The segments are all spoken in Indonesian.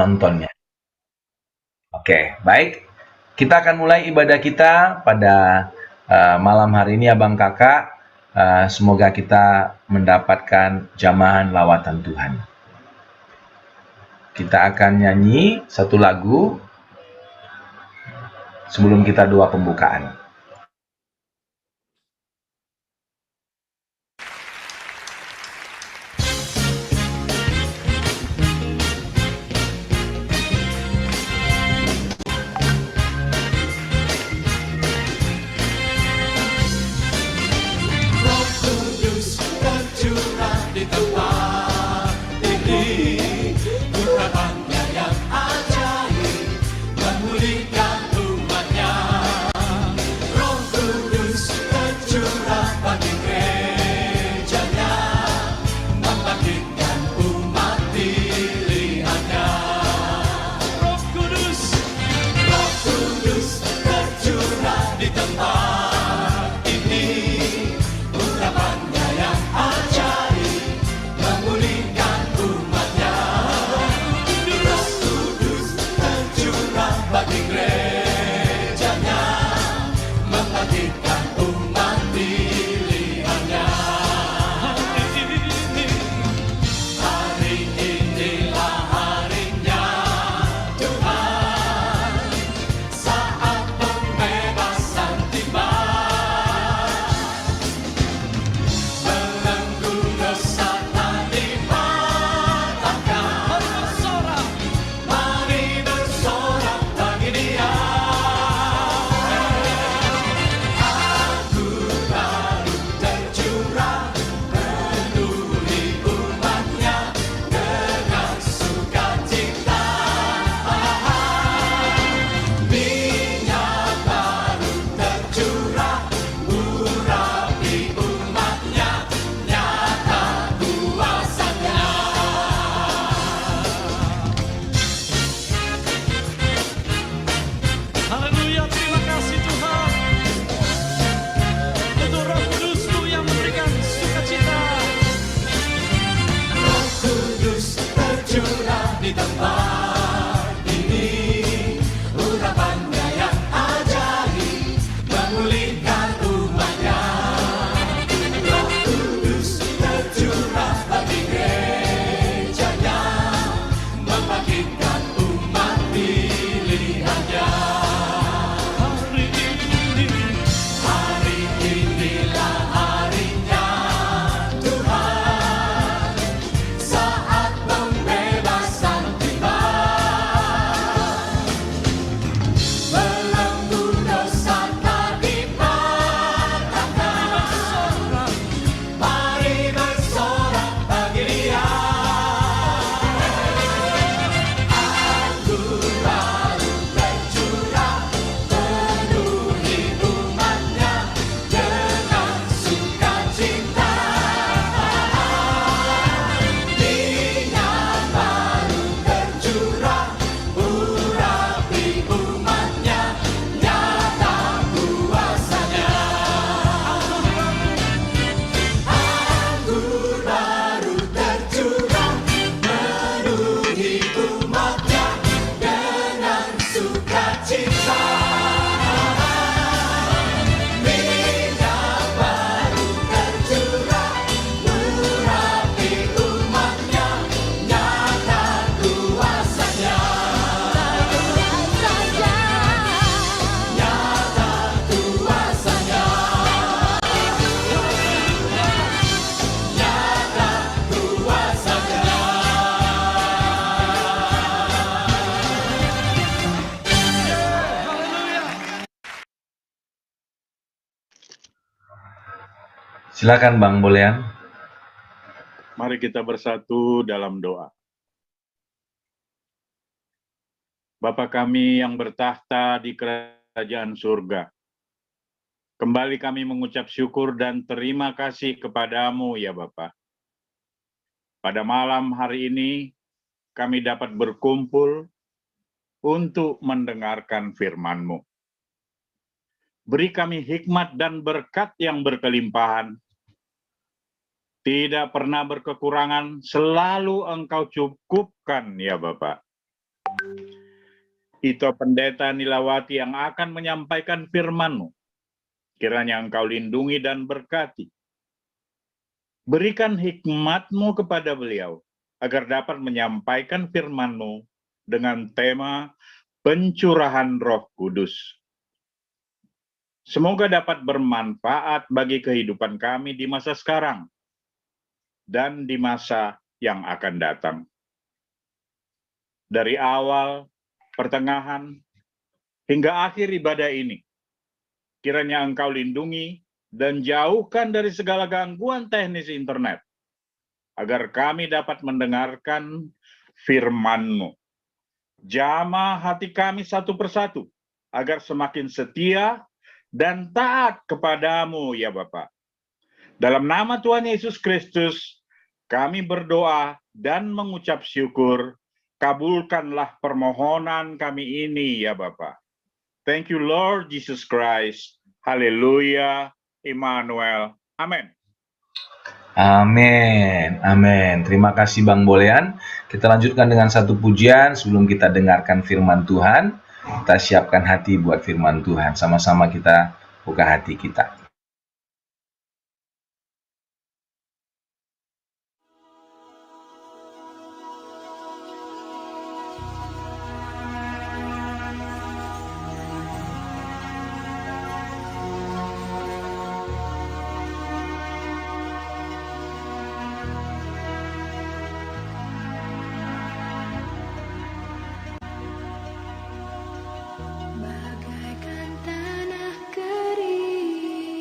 penontonnya. Oke, baik. Kita akan mulai ibadah kita pada malam hari ini, Abang Kakak. Semoga kita mendapatkan jamahan lawatan Tuhan. Kita akan nyanyi satu lagu sebelum kita doa pembukaan. Silakan Bang Bolehan. Mari kita bersatu dalam doa. Bapa kami yang bertahta di kerajaan surga, kembali kami mengucap syukur dan terima kasih kepadamu ya Bapa. Pada malam hari ini kami dapat berkumpul untuk mendengarkan firman-Mu. Beri kami hikmat dan berkat yang berkelimpahan. Tidak pernah berkekurangan, selalu Engkau cukupkan ya Bapa. Ito Pendeta Nilawati yang akan menyampaikan firman-Mu. Kiranya Engkau lindungi dan berkati. Berikan hikmat-Mu kepada beliau, agar dapat menyampaikan firman-Mu dengan tema pencurahan Roh Kudus. Semoga dapat bermanfaat bagi kehidupan kami di masa sekarang dan di masa yang akan datang. Dari awal, pertengahan, hingga akhir ibadah ini, kiranya Engkau lindungi dan jauhkan dari segala gangguan teknis internet, agar kami dapat mendengarkan firman-Mu. Jamah hati kami satu persatu, agar semakin setia dan taat kepadamu, ya Bapa. Dalam nama Tuhan Yesus Kristus, kami berdoa dan mengucap syukur. Kabulkanlah permohonan kami ini, ya Bapa. Thank you, Lord Jesus Christ. Haleluya, Immanuel. Amin. Amin, amin. Terima kasih Bang Bolehan. Kita lanjutkan dengan satu pujian sebelum kita dengarkan firman Tuhan. Kita siapkan hati buat firman Tuhan. Sama-sama kita buka hati kita. Bagaikan tanah kering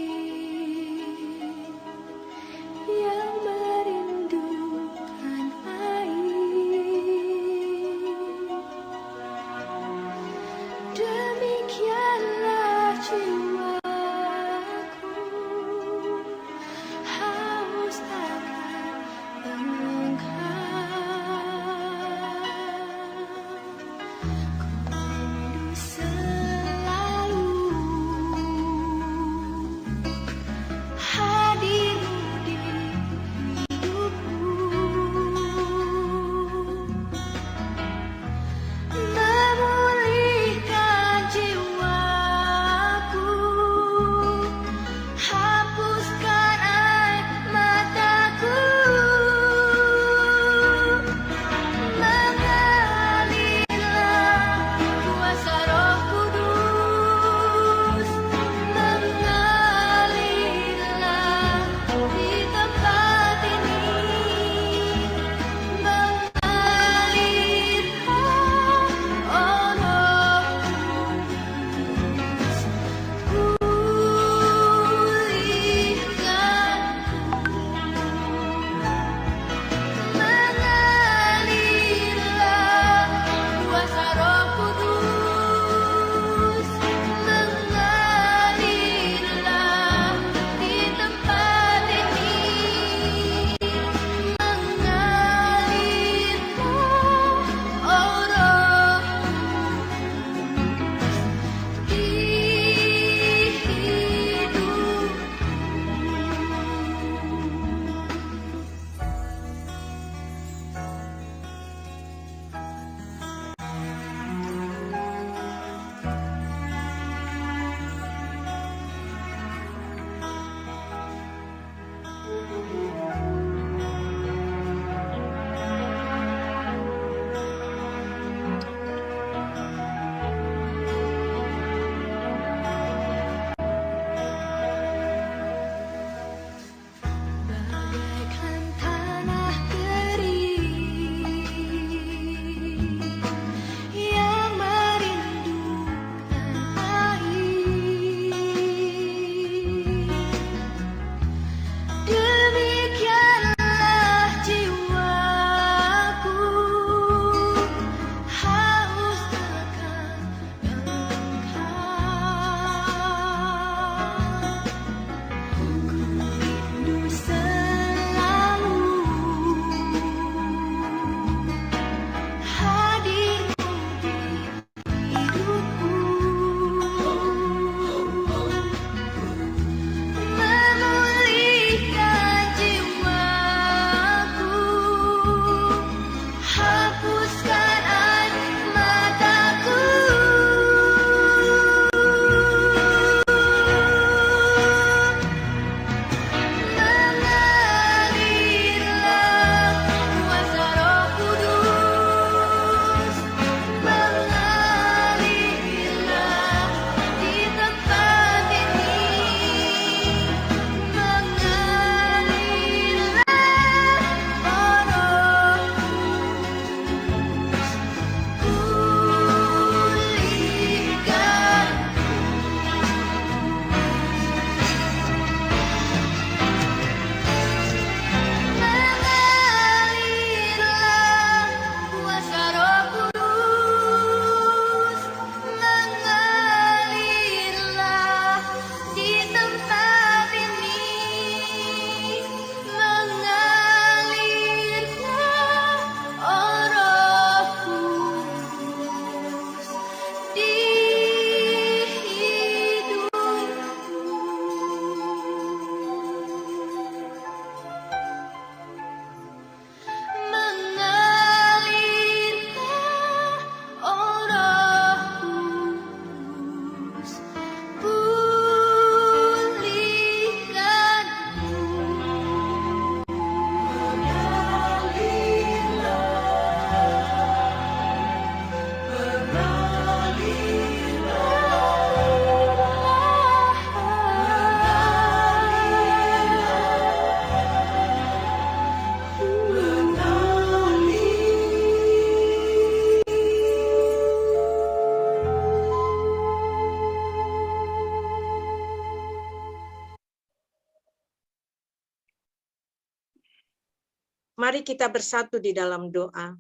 Mari kita bersatu di dalam doa.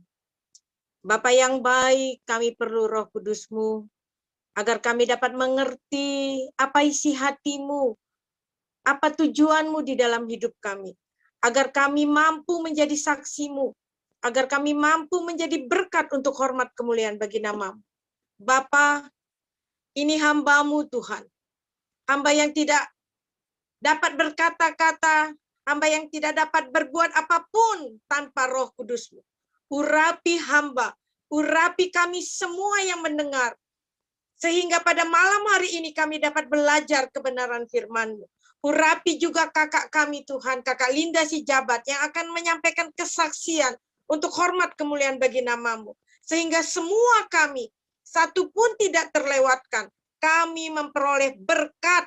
Bapa yang baik, kami perlu Roh Kudus-Mu, agar kami dapat mengerti apa isi hati-Mu, apa tujuan-Mu di dalam hidup kami, agar kami mampu menjadi saksi-Mu, agar kami mampu menjadi berkat untuk hormat kemuliaan bagi nama-Mu. Bapa, ini hamba-Mu Tuhan, hamba yang tidak dapat berkata-kata, hamba yang tidak dapat berbuat apapun tanpa Roh Kudus-Mu. Urapi hamba, urapi kami semua yang mendengar, sehingga pada malam hari ini kami dapat belajar kebenaran firman-Mu. Urapi juga kakak kami Tuhan, kakak Linda si Jabat, yang akan menyampaikan kesaksian untuk hormat kemuliaan bagi nama-Mu. Sehingga semua kami, satu pun tidak terlewatkan, kami memperoleh berkat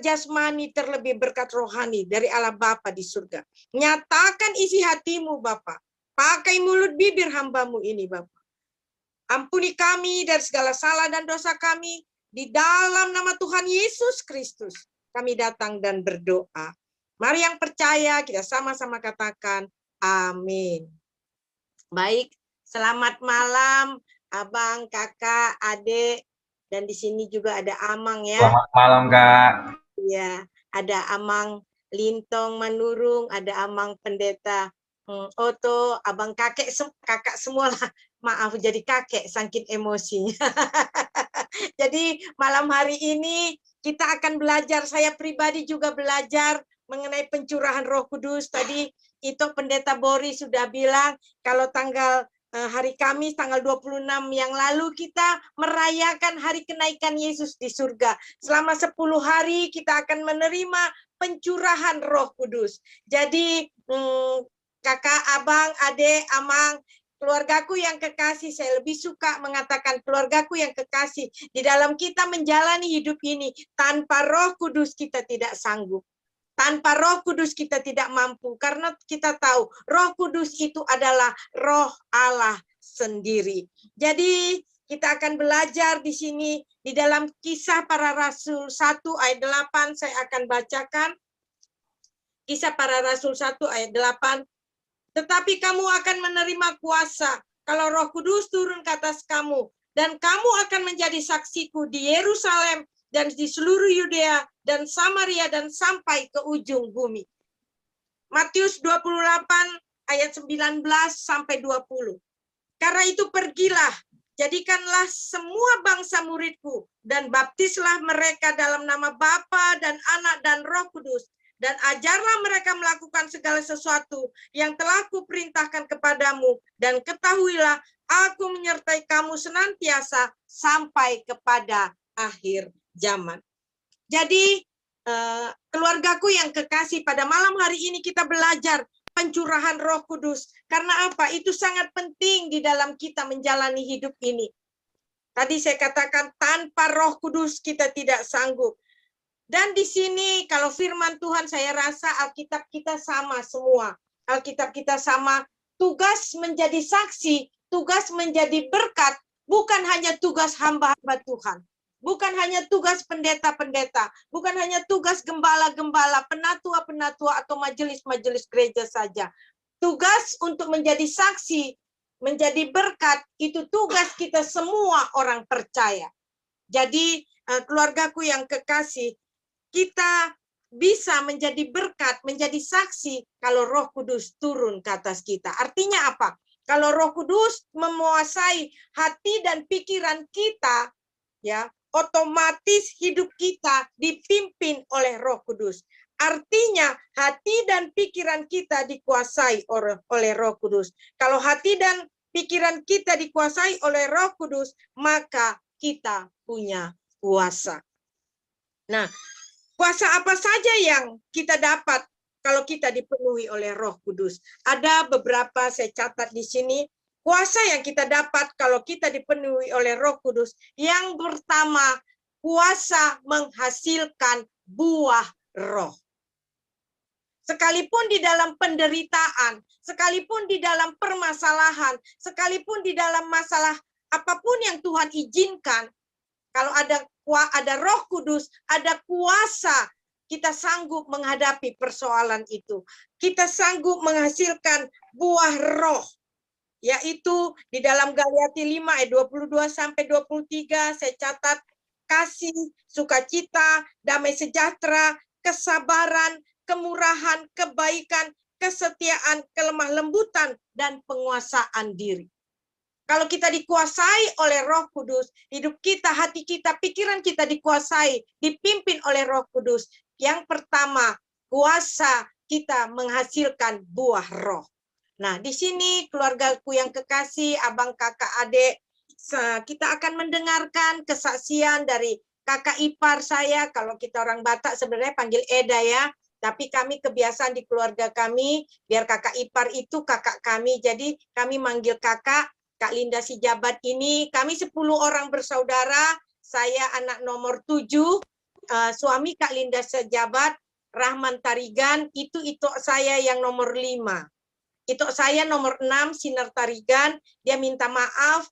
jasmani terlebih berkat rohani dari Allah Bapa di surga. Nyatakan isi hati-Mu Bapa. Pakai mulut bibir hamba-Mu ini Bapa. Ampuni kami dari segala salah dan dosa kami. Di dalam nama Tuhan Yesus Kristus kami datang dan berdoa. Mari yang percaya kita sama-sama katakan amin. Baik, selamat malam abang, kakak, adik. Dan di sini juga ada Amang ya. Selamat malam, Kak. Ya, ada Amang Lintong Manurung, ada Amang Pendeta Oto, abang kakak semua lah. Maaf jadi kakek saking emosinya. Jadi malam hari ini kita akan belajar, saya pribadi juga belajar mengenai pencurahan Roh Kudus. Tadi itu Pendeta Bori sudah bilang kalau tanggal hari Kamis tanggal 26 yang lalu kita merayakan hari kenaikan Yesus di surga. Selama 10 hari kita akan menerima pencurahan Roh Kudus. Jadi kakak, abang, adik, amang, keluargaku yang kekasih, saya lebih suka mengatakan keluargaku yang kekasih. Di dalam kita menjalani hidup ini, tanpa Roh Kudus kita tidak sanggup. Tanpa Roh Kudus kita tidak mampu, karena kita tahu Roh Kudus itu adalah Roh Allah sendiri. Jadi kita akan belajar di sini di dalam Kisah Para Rasul 1 ayat 8, saya akan bacakan. Kisah Para Rasul 1 ayat 8. Tetapi kamu akan menerima kuasa kalau Roh Kudus turun ke atas kamu, dan kamu akan menjadi saksiku di Yerusalem dan di seluruh Yudea dan Samaria dan sampai ke ujung bumi. Matius 28 ayat 19 sampai 20. Karena itu pergilah, jadikanlah semua bangsa muridku dan baptislah mereka dalam nama Bapa dan Anak dan Roh Kudus. Dan ajarlah mereka melakukan segala sesuatu yang telah kuperintahkan kepadamu. Dan ketahuilah, aku menyertai kamu senantiasa sampai kepada akhir zaman. Jadi, keluargaku yang kekasih, pada malam hari ini kita belajar pencurahan Roh Kudus. Karena apa? Itu sangat penting di dalam kita menjalani hidup ini. Tadi saya katakan, tanpa Roh Kudus kita tidak sanggup. Dan di sini kalau firman Tuhan saya rasa Alkitab kita sama semua. Alkitab kita sama, tugas menjadi saksi, tugas menjadi berkat, bukan hanya tugas hamba-hamba Tuhan. Bukan hanya tugas pendeta-pendeta, bukan hanya tugas gembala-gembala, penatua-penatua atau majelis-majelis gereja saja. Tugas untuk menjadi saksi, menjadi berkat, itu tugas kita semua orang percaya. Jadi keluargaku yang kekasih, kita bisa menjadi berkat, menjadi saksi kalau Roh Kudus turun ke atas kita. Artinya apa? Kalau Roh Kudus menguasai hati dan pikiran kita, ya, otomatis hidup kita dipimpin oleh Roh Kudus. Artinya hati dan pikiran kita dikuasai oleh Roh Kudus. Kalau hati dan pikiran kita dikuasai oleh Roh Kudus, maka kita punya kuasa. Nah, kuasa apa saja yang kita dapat kalau kita dipenuhi oleh Roh Kudus? Ada beberapa saya catat di sini. Kuasa yang kita dapat kalau kita dipenuhi oleh Roh Kudus. Yang pertama, kuasa menghasilkan buah roh. Sekalipun di dalam penderitaan, sekalipun di dalam permasalahan, sekalipun di dalam masalah apapun yang Tuhan izinkan, kalau ada Roh Kudus, ada kuasa kita sanggup menghadapi persoalan itu. Kita sanggup menghasilkan buah roh, yaitu di dalam Galatia 5 ayat 22 sampai 23 saya catat kasih, sukacita, damai sejahtera, kesabaran, kemurahan, kebaikan, kesetiaan, kelemah lembutan, dan penguasaan diri. Kalau kita dikuasai oleh Roh Kudus, hidup kita, hati kita, pikiran kita dikuasai, dipimpin oleh Roh Kudus. Yang pertama, kuasa kita menghasilkan buah roh. Nah, di sini keluargaku yang kekasih, abang, kakak, adik, kita akan mendengarkan kesaksian dari kakak ipar saya. Kalau kita orang Batak sebenarnya panggil Eda ya. Tapi kami kebiasaan di keluarga kami, biar kakak ipar itu kakak kami. Jadi kami manggil kakak. Kak Linda Sijabat ini, kami 10 orang bersaudara, saya anak nomor 7, suami Kak Linda Sijabat, Rahman Tarigan, itu saya yang nomor 5. Itu saya nomor 6, Sinar Tarigan, dia minta maaf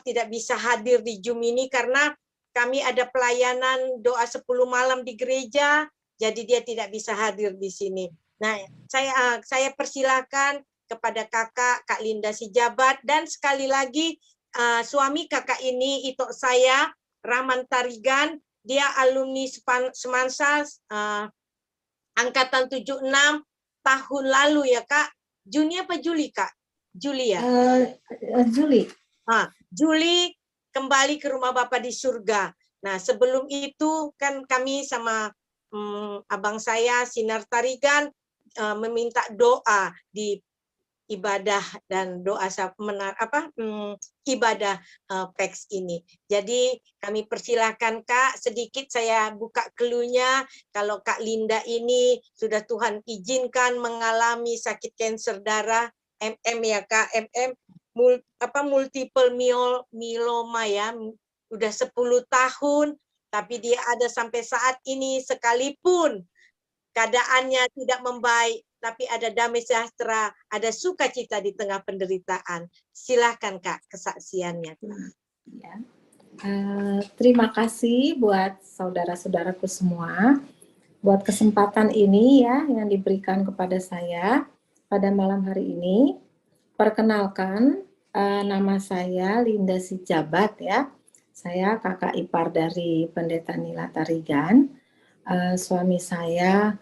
tidak bisa hadir di Zoom ini karena kami ada pelayanan doa 10 malam di gereja, jadi dia tidak bisa hadir di sini. Nah, saya persilakan kepada kakak, Kak Linda Sijabat, dan sekali lagi suami kakak ini, itu saya, Rahman Tarigan, dia alumni Semansa, angkatan 76, tahun lalu ya Kak, Juni apa Juli Kak? Juli ya? Juli. Juli kembali ke rumah Bapa di surga. Nah sebelum itu kan kami sama abang saya, Sinar Tarigan, meminta doa di ibadah dan doa ibadah PEX ini. Jadi kami persilahkan Kak, sedikit saya buka clue-nya. Kalau Kak Linda ini sudah Tuhan izinkan mengalami sakit kanker darah, MM ya Kak, MM multiple myeloma ya, udah 10 tahun, tapi dia ada sampai saat ini sekalipun keadaannya tidak membaik, tapi ada damai sejahtera, ada sukacita di tengah penderitaan. Silahkan Kak kesaksiannya. Ya. Terima kasih buat saudara-saudaraku semua, buat kesempatan ini ya yang diberikan kepada saya pada malam hari ini. Perkenalkan, nama saya Linda Sijabat ya. Saya kakak ipar dari Pendeta Nila Tarigan. Suami saya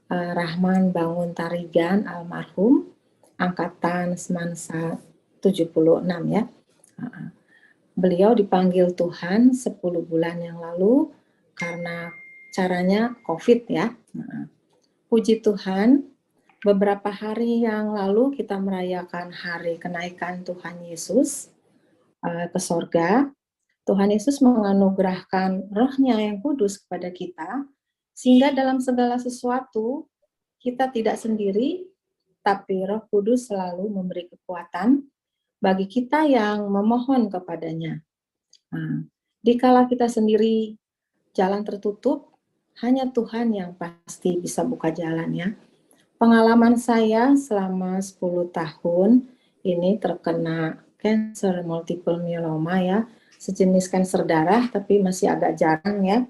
Rahman Bangun Tarigan almarhum, angkatan Semansa 76 ya. Beliau dipanggil Tuhan 10 bulan yang lalu karena caranya COVID ya. Puji Tuhan, beberapa hari yang lalu kita merayakan hari kenaikan Tuhan Yesus ke sorga. Tuhan Yesus menganugerahkan rohnya yang kudus kepada kita, sehingga dalam segala sesuatu kita tidak sendiri, tapi Roh Kudus selalu memberi kekuatan bagi kita yang memohon kepadanya. Nah, dikala kita sendiri jalan tertutup, hanya Tuhan yang pasti bisa buka jalannya. Pengalaman saya selama 10 tahun ini terkena kanker multiple myeloma ya, sejenis kanker darah tapi masih agak jarang ya.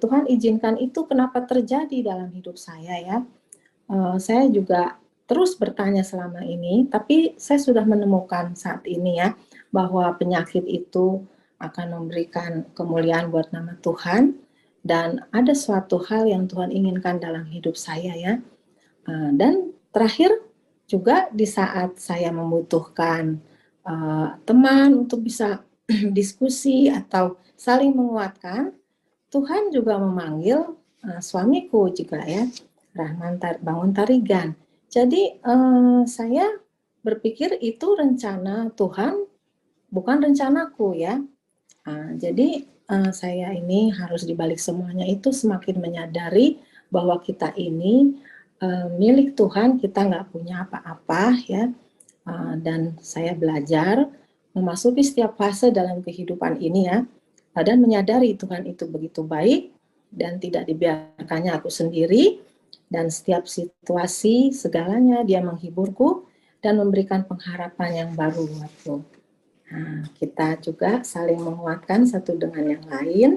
Tuhan izinkan itu kenapa terjadi dalam hidup saya ya. Saya juga terus bertanya selama ini, tapi saya sudah menemukan saat ini ya, bahwa penyakit itu akan memberikan kemuliaan buat nama Tuhan, dan ada suatu hal yang Tuhan inginkan dalam hidup saya ya. Dan terakhir juga di saat saya membutuhkan teman untuk bisa diskusi atau saling menguatkan, Tuhan juga memanggil suamiku juga ya, Rahman Bangun Tarigan. Jadi saya berpikir itu rencana Tuhan, bukan rencanaku ya. Jadi saya ini harus dibalik semuanya itu semakin menyadari bahwa kita ini milik Tuhan, kita nggak punya apa-apa ya. Dan saya belajar memasuki setiap fase dalam kehidupan ini ya, dan menyadari Tuhan itu begitu baik dan tidak dibiarkannya aku sendiri, dan setiap situasi segalanya dia menghiburku dan memberikan pengharapan yang baru buatku. Nah, kita juga saling menguatkan satu dengan yang lain.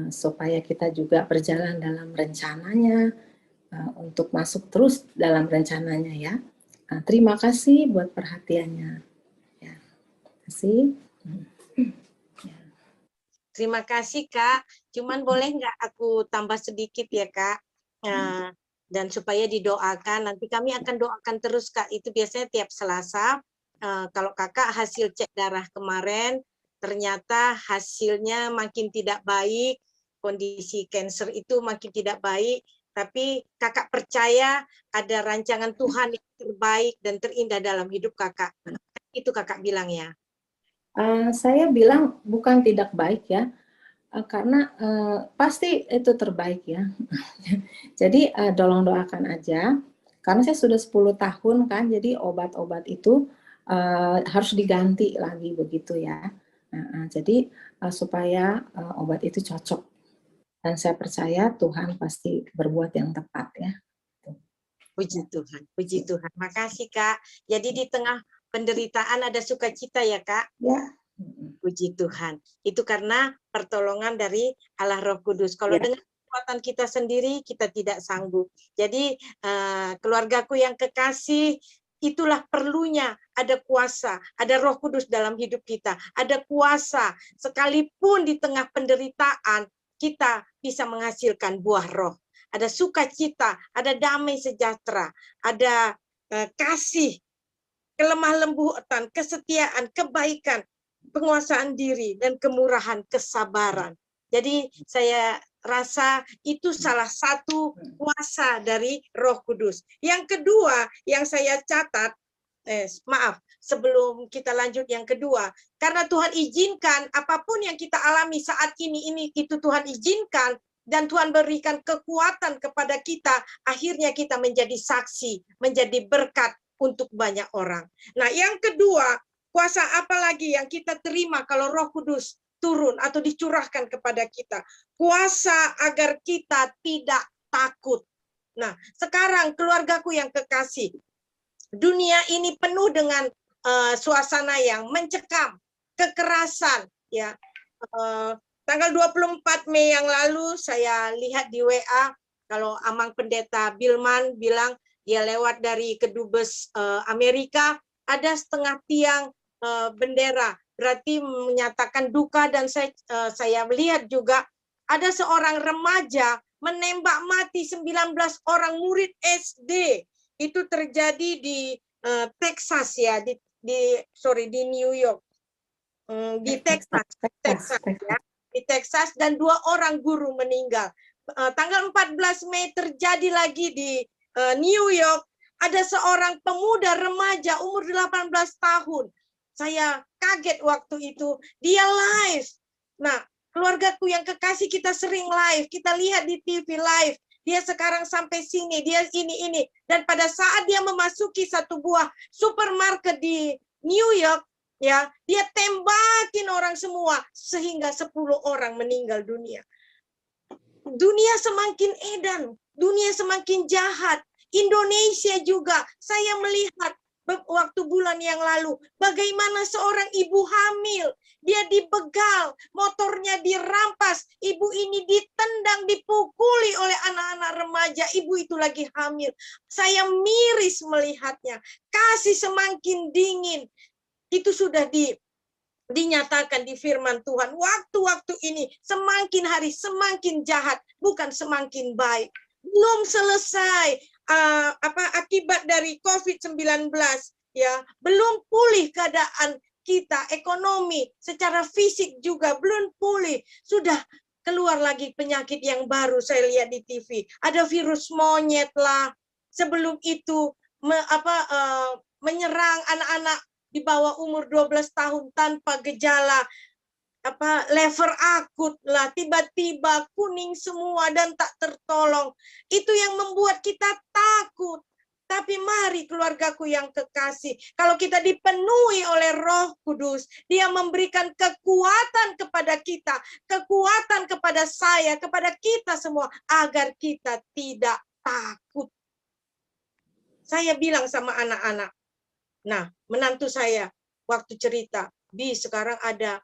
supaya kita juga berjalan dalam rencananya, untuk masuk terus dalam rencananya ya. Terima kasih buat perhatiannya. Ya, terima kasih. Terima kasih Kak. Cuman boleh nggak aku tambah sedikit ya Kak? Dan supaya didoakan. Nanti kami akan doakan terus Kak. Itu biasanya tiap Selasa. Kalau Kakak hasil cek darah kemarin ternyata hasilnya makin tidak baik, kondisi kanker itu makin tidak baik. Tapi Kakak percaya ada rancangan Tuhan yang terbaik dan terindah dalam hidup Kakak. Itu Kakak bilang ya. Saya bilang bukan tidak baik ya, karena pasti itu terbaik ya. Jadi tolong doakan aja, karena saya sudah 10 tahun kan, jadi obat-obat itu harus diganti lagi begitu ya. Jadi supaya obat itu cocok, dan saya percaya Tuhan pasti berbuat yang tepat ya. Puji Tuhan, puji Tuhan. Makasih Kak. Jadi di tengah penderitaan ada sukacita ya Kak. Ya. Puji Tuhan. Itu karena pertolongan dari Allah Roh Kudus. Kalau dengan kekuatan kita sendiri, kita tidak sanggup. Jadi keluargaku yang kekasih, itulah perlunya ada kuasa, ada Roh Kudus dalam hidup kita, ada kuasa. Sekalipun di tengah penderitaan, kita bisa menghasilkan buah roh. Ada sukacita, ada damai sejahtera, ada kasih, kelemah lembutan, kesetiaan, kebaikan, penguasaan diri, dan kemurahan, kesabaran. Jadi saya rasa itu salah satu kuasa dari Roh Kudus. Yang kedua yang saya catat, sebelum kita lanjut yang kedua, karena Tuhan izinkan apapun yang kita alami saat ini itu Tuhan izinkan, dan Tuhan berikan kekuatan kepada kita, akhirnya kita menjadi saksi, menjadi berkat untuk banyak orang. Nah, yang kedua, kuasa apa lagi yang kita terima kalau Roh Kudus turun atau dicurahkan kepada kita? Kuasa agar kita tidak takut. Nah, sekarang keluargaku yang kekasih, dunia ini penuh dengan suasana yang mencekam, kekerasan, ya. Tanggal 24 Mei yang lalu saya lihat di WA, kalau Amang Pendeta Bilman bilang dia lewat dari kedubes Amerika, ada setengah tiang bendera, berarti menyatakan duka. Dan saya melihat juga ada seorang remaja menembak mati 19 orang murid SD. Itu terjadi di Texas ya, di New York, di Texas ya, di Texas, dan 2 orang guru meninggal. Tanggal 14 Mei terjadi lagi di New York, ada seorang pemuda remaja umur 18 tahun. Saya kaget waktu itu, dia live. Nah, keluargaku yang kekasih, kita sering live, kita lihat di TV live. Dia sekarang sampai sini, dia ini. Dan pada saat dia memasuki satu buah supermarket di New York, ya, dia tembakin orang semua sehingga 10 orang meninggal dunia. Dunia semakin edan, dunia semakin jahat. Indonesia juga, saya melihat waktu bulan yang lalu, bagaimana seorang ibu hamil, dia dibegal, motornya dirampas, ibu ini ditendang, dipukuli oleh anak-anak remaja, ibu itu lagi hamil. Saya miris melihatnya, kasih semakin dingin. Itu sudah dinyatakan di firman Tuhan. Waktu-waktu ini semakin hari semakin jahat, bukan semakin baik. Belum selesai akibat dari COVID-19, ya, belum pulih keadaan kita, ekonomi, secara fisik juga belum pulih. Sudah keluar lagi penyakit yang baru, saya lihat di TV. Ada virus monyet lah. Sebelum itu menyerang anak-anak di bawah umur 12 tahun tanpa gejala, lever akut lah, tiba-tiba kuning semua dan tak tertolong. Itu yang membuat kita takut. Tapi mari keluargaku yang kekasih, kalau kita dipenuhi oleh Roh Kudus, Dia memberikan kekuatan kepada kita, kekuatan kepada saya, kepada kita semua, agar kita tidak takut. Saya bilang sama anak-anak, nah, menantu saya waktu cerita, sekarang ada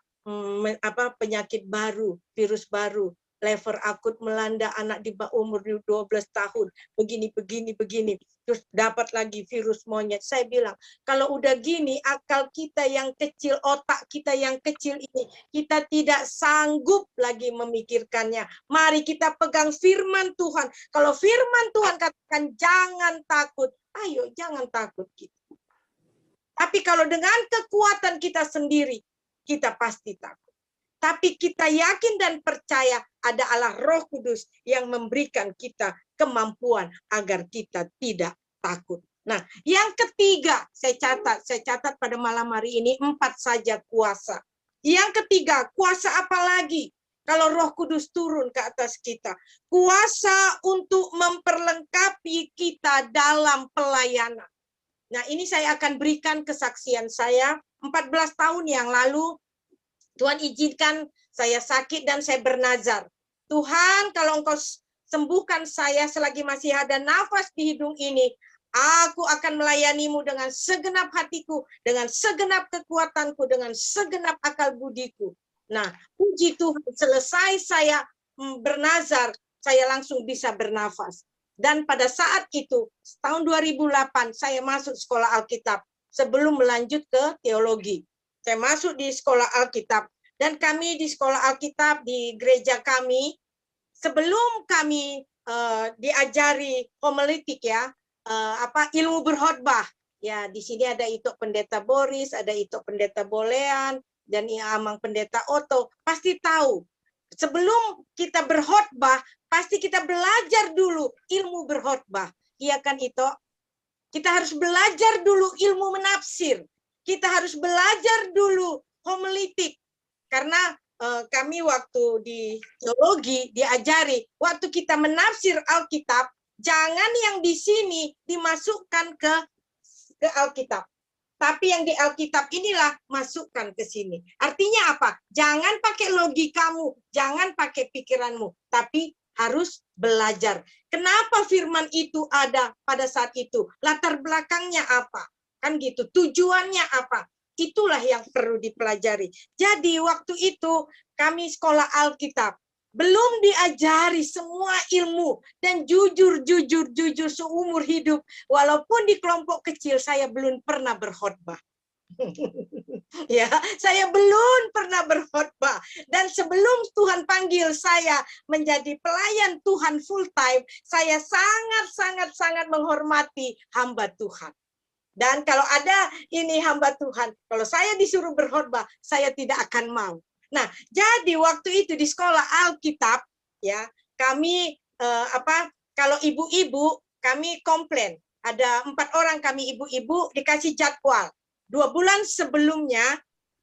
penyakit baru, virus baru, lever akut melanda anak di bawah umur 12 tahun, begini. Terus dapat lagi virus monyet. Saya bilang, kalau udah gini, akal kita yang kecil, otak kita yang kecil ini, kita tidak sanggup lagi memikirkannya. Mari kita pegang firman Tuhan. Kalau firman Tuhan katakan jangan takut, ayo jangan takut kita. Tapi kalau dengan kekuatan kita sendiri, kita pasti takut. Tapi kita yakin dan percaya ada Allah Roh Kudus yang memberikan kita kemampuan agar kita tidak takut. Nah, yang ketiga, saya catat pada malam hari ini 4 saja kuasa. Yang ketiga, kuasa apa lagi? Kalau Roh Kudus turun ke atas kita, kuasa untuk memperlengkapi kita dalam pelayanan. Nah, ini saya akan berikan kesaksian saya. 14 tahun yang lalu, Tuhan izinkan saya sakit dan saya bernazar. Tuhan, kalau Engkau sembuhkan saya selagi masih ada nafas di hidung ini, aku akan melayanimu dengan segenap hatiku, dengan segenap kekuatanku, dengan segenap akal budiku. Nah, puji Tuhan, selesai saya bernazar, saya langsung bisa bernafas. Dan pada saat itu, tahun 2008, saya masuk sekolah Alkitab sebelum melanjut ke teologi. Saya masuk di sekolah Alkitab. Dan kami di sekolah Alkitab, di gereja kami, sebelum kami diajari homiletik ya, ilmu berkhotbah. Ya, di sini ada Itok Pendeta Boris, ada Itok Pendeta Bolean, dan Amang Pendeta Otto. Pasti tahu. Sebelum kita berkhotbah, pasti kita belajar dulu ilmu berkhotbah. Iya kan itu? Kita harus belajar dulu ilmu menafsir. Kita harus belajar dulu homiletik. Karena kami waktu di teologi diajari, waktu kita menafsir Alkitab, jangan yang di sini dimasukkan ke Alkitab. Tapi yang di Alkitab inilah masukkan ke sini. Artinya apa? Jangan pakai logikamu, jangan pakai pikiranmu, tapi harus belajar. Kenapa firman itu ada pada saat itu? Latar belakangnya apa? Kan gitu. Tujuannya apa? Itulah yang perlu dipelajari. Jadi waktu itu kami sekolah Alkitab. Belum diajari semua ilmu, dan jujur seumur hidup, walaupun di kelompok kecil saya belum pernah berkhotbah. Ya, saya belum pernah berkhotbah. Dan sebelum Tuhan panggil saya menjadi pelayan Tuhan full time, saya sangat menghormati hamba Tuhan. Dan kalau ada ini hamba Tuhan, kalau saya disuruh berkhotbah, saya tidak akan mau. Nah, jadi waktu itu di sekolah Alkitab, ya, kami kalau ibu-ibu kami komplain, ada 4 orang kami ibu-ibu dikasih jadwal. 2 bulan sebelumnya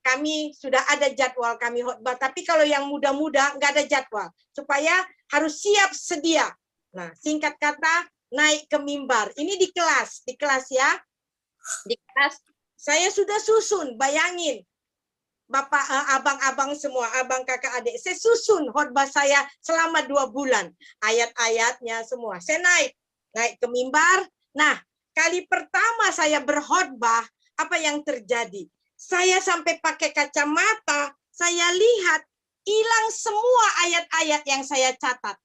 kami sudah ada jadwal kami khotbah, tapi kalau yang muda-muda nggak ada jadwal, supaya harus siap sedia. Nah, singkat kata naik ke mimbar. Ini di kelas ya, di kelas saya sudah susun, bayangin. Bapak, abang-abang semua, abang kakak adik, saya susun khotbah saya selama 2 bulan. Ayat-ayatnya semua. Saya naik ke mimbar. Nah, kali pertama saya berkhotbah, apa yang terjadi? Saya sampai pakai kacamata, saya lihat hilang semua ayat-ayat yang saya catat.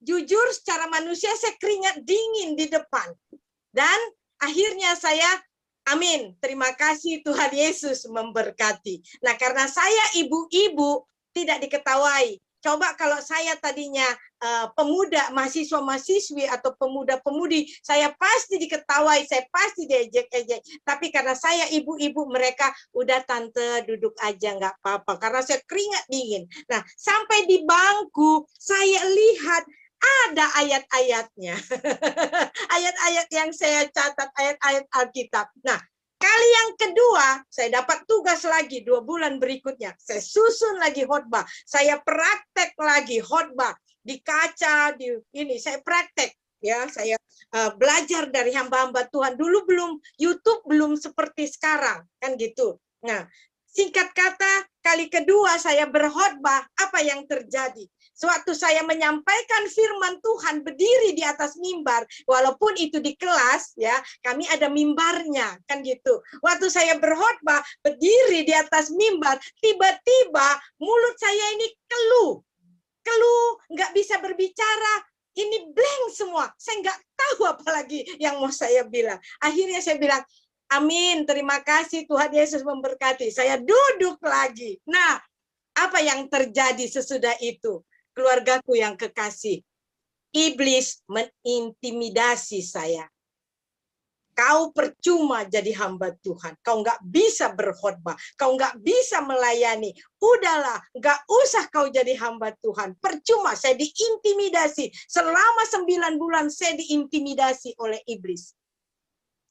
Jujur secara manusia saya keringat dingin di depan. Dan akhirnya saya amin. Terima kasih Tuhan Yesus memberkati. Nah, karena saya ibu-ibu tidak diketawai. Coba kalau saya tadinya pemuda, mahasiswa-mahasiswi atau pemuda-pemudi, saya pasti diketawai, saya pasti diejek-ejek. Tapi karena saya ibu-ibu, mereka udah tante duduk aja nggak apa-apa. Karena saya keringat dingin. Nah, sampai di bangku saya lihat ada ayat-ayatnya. Ayat-ayat yang saya catat, ayat-ayat Alkitab. Nah, kali yang kedua, saya dapat tugas lagi 2 bulan berikutnya. Saya susun lagi khotbah. Saya praktek lagi khotbah. Di kaca, di ini, saya praktek. Ya, saya belajar dari hamba-hamba Tuhan. Dulu YouTube belum seperti sekarang. Kan gitu. Nah, singkat kata, kali kedua saya berkhotbah, apa yang terjadi? Sewaktu saya menyampaikan firman Tuhan berdiri di atas mimbar, walaupun itu di kelas ya, kami ada mimbarnya kan gitu. Waktu saya berkhotbah berdiri di atas mimbar, tiba-tiba mulut saya ini keluh nggak bisa berbicara. Ini blank semua. Saya nggak tahu apalagi yang mau saya bilang. Akhirnya saya bilang, amin, terima kasih Tuhan Yesus memberkati. Saya duduk lagi. Nah, apa yang terjadi sesudah itu? Keluargaku yang kekasih, iblis mengintimidasi saya. Kau percuma jadi hamba Tuhan. Kau nggak bisa berkhotbah. Kau nggak bisa melayani. Udahlah, nggak usah kau jadi hamba Tuhan. Percuma, saya diintimidasi. Selama 9 bulan saya diintimidasi oleh iblis.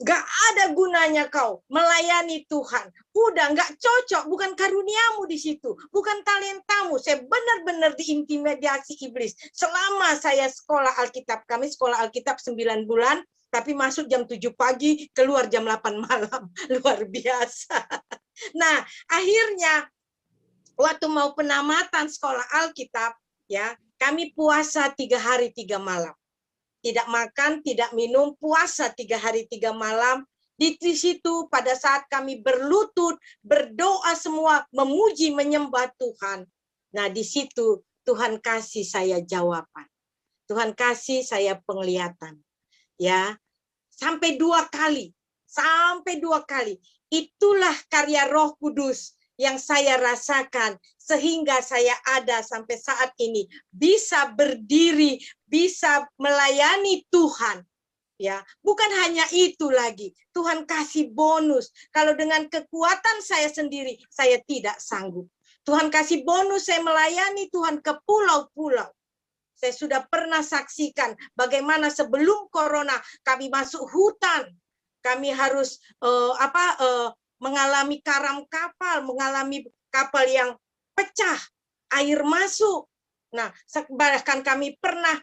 Nggak ada gunanya kau melayani Tuhan. Udah nggak cocok, bukan karuniamu di situ, bukan talentamu. Saya benar-benar diintimidasi iblis. Selama saya sekolah Alkitab, kami sekolah Alkitab 9 bulan, tapi masuk jam 7 pagi, keluar jam 8 malam. Luar biasa. Nah, akhirnya waktu mau penamatan sekolah Alkitab, ya, kami puasa 3 hari 3 malam. Tidak makan, tidak minum, puasa 3 hari 3 malam. Di situ pada saat kami berlutut, berdoa semua, memuji, menyembah Tuhan. Nah, di situ Tuhan kasih saya jawaban. Tuhan kasih saya penglihatan. Ya, sampai 2 kali. Sampai 2 kali. Itulah karya Roh Kudus yang saya rasakan sehingga saya ada sampai saat ini, bisa berdiri, bisa melayani Tuhan. Ya, bukan hanya itu lagi. Tuhan kasih bonus. Kalau dengan kekuatan saya sendiri, saya tidak sanggup. Tuhan kasih bonus saya melayani Tuhan ke pulau-pulau. Saya sudah pernah saksikan bagaimana sebelum corona kami masuk hutan. Kami harus mengalami karam kapal, mengalami kapal yang pecah, air masuk. Nah, bahkan kami pernah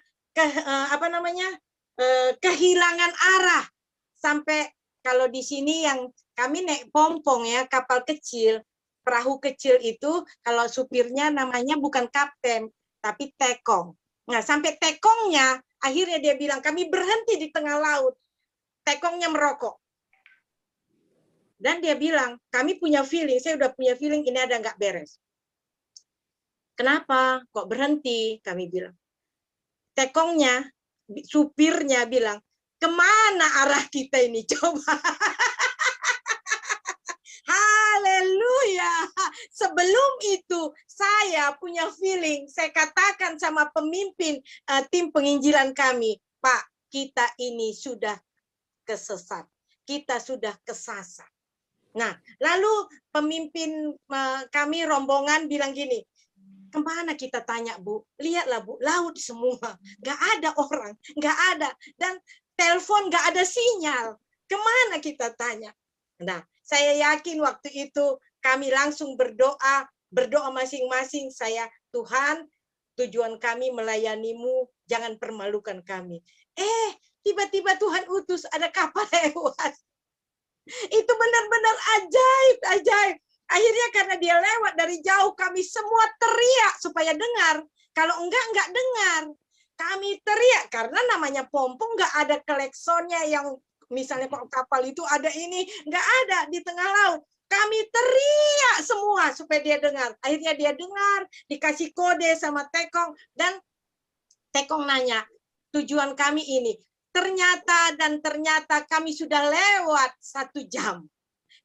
kehilangan arah. Sampai kalau di sini yang kami naik pompong ya, kapal kecil, perahu kecil itu kalau supirnya namanya bukan kapten, tapi tekong. Nah, sampai tekongnya akhirnya dia bilang kami berhenti di tengah laut. Tekongnya merokok. Dan dia bilang, kami punya feeling, saya udah punya feeling ini ada nggak beres. Kenapa? Kok berhenti? Kami bilang. Tekongnya, supirnya bilang, kemana arah kita ini? Coba. Haleluya. Sebelum itu, saya punya feeling, saya katakan sama pemimpin tim penginjilan kami, Pak, kita ini sudah kesesat. Kita sudah kesasar. Nah, lalu pemimpin kami rombongan bilang gini, kemana kita tanya Bu? Lihatlah Bu, laut semua, nggak ada orang, nggak ada, dan telepon nggak ada sinyal. Kemana kita tanya? Nah, saya yakin waktu itu kami langsung berdoa masing-masing. Saya, Tuhan, tujuan kami melayanimu, jangan permalukan kami. Tiba-tiba Tuhan utus ada kapal lewat. Itu benar-benar ajaib. Akhirnya karena dia lewat dari jauh, kami semua teriak supaya dengar. Kalau enggak dengar. Kami teriak karena namanya pompong, enggak ada kleksonnya yang misalnya kapal itu ada ini, enggak ada di tengah laut. Kami teriak semua supaya dia dengar. Akhirnya dia dengar, dikasih kode sama tekong, dan tekong nanya, tujuan kami ini. Ternyata kami sudah lewat 1 jam.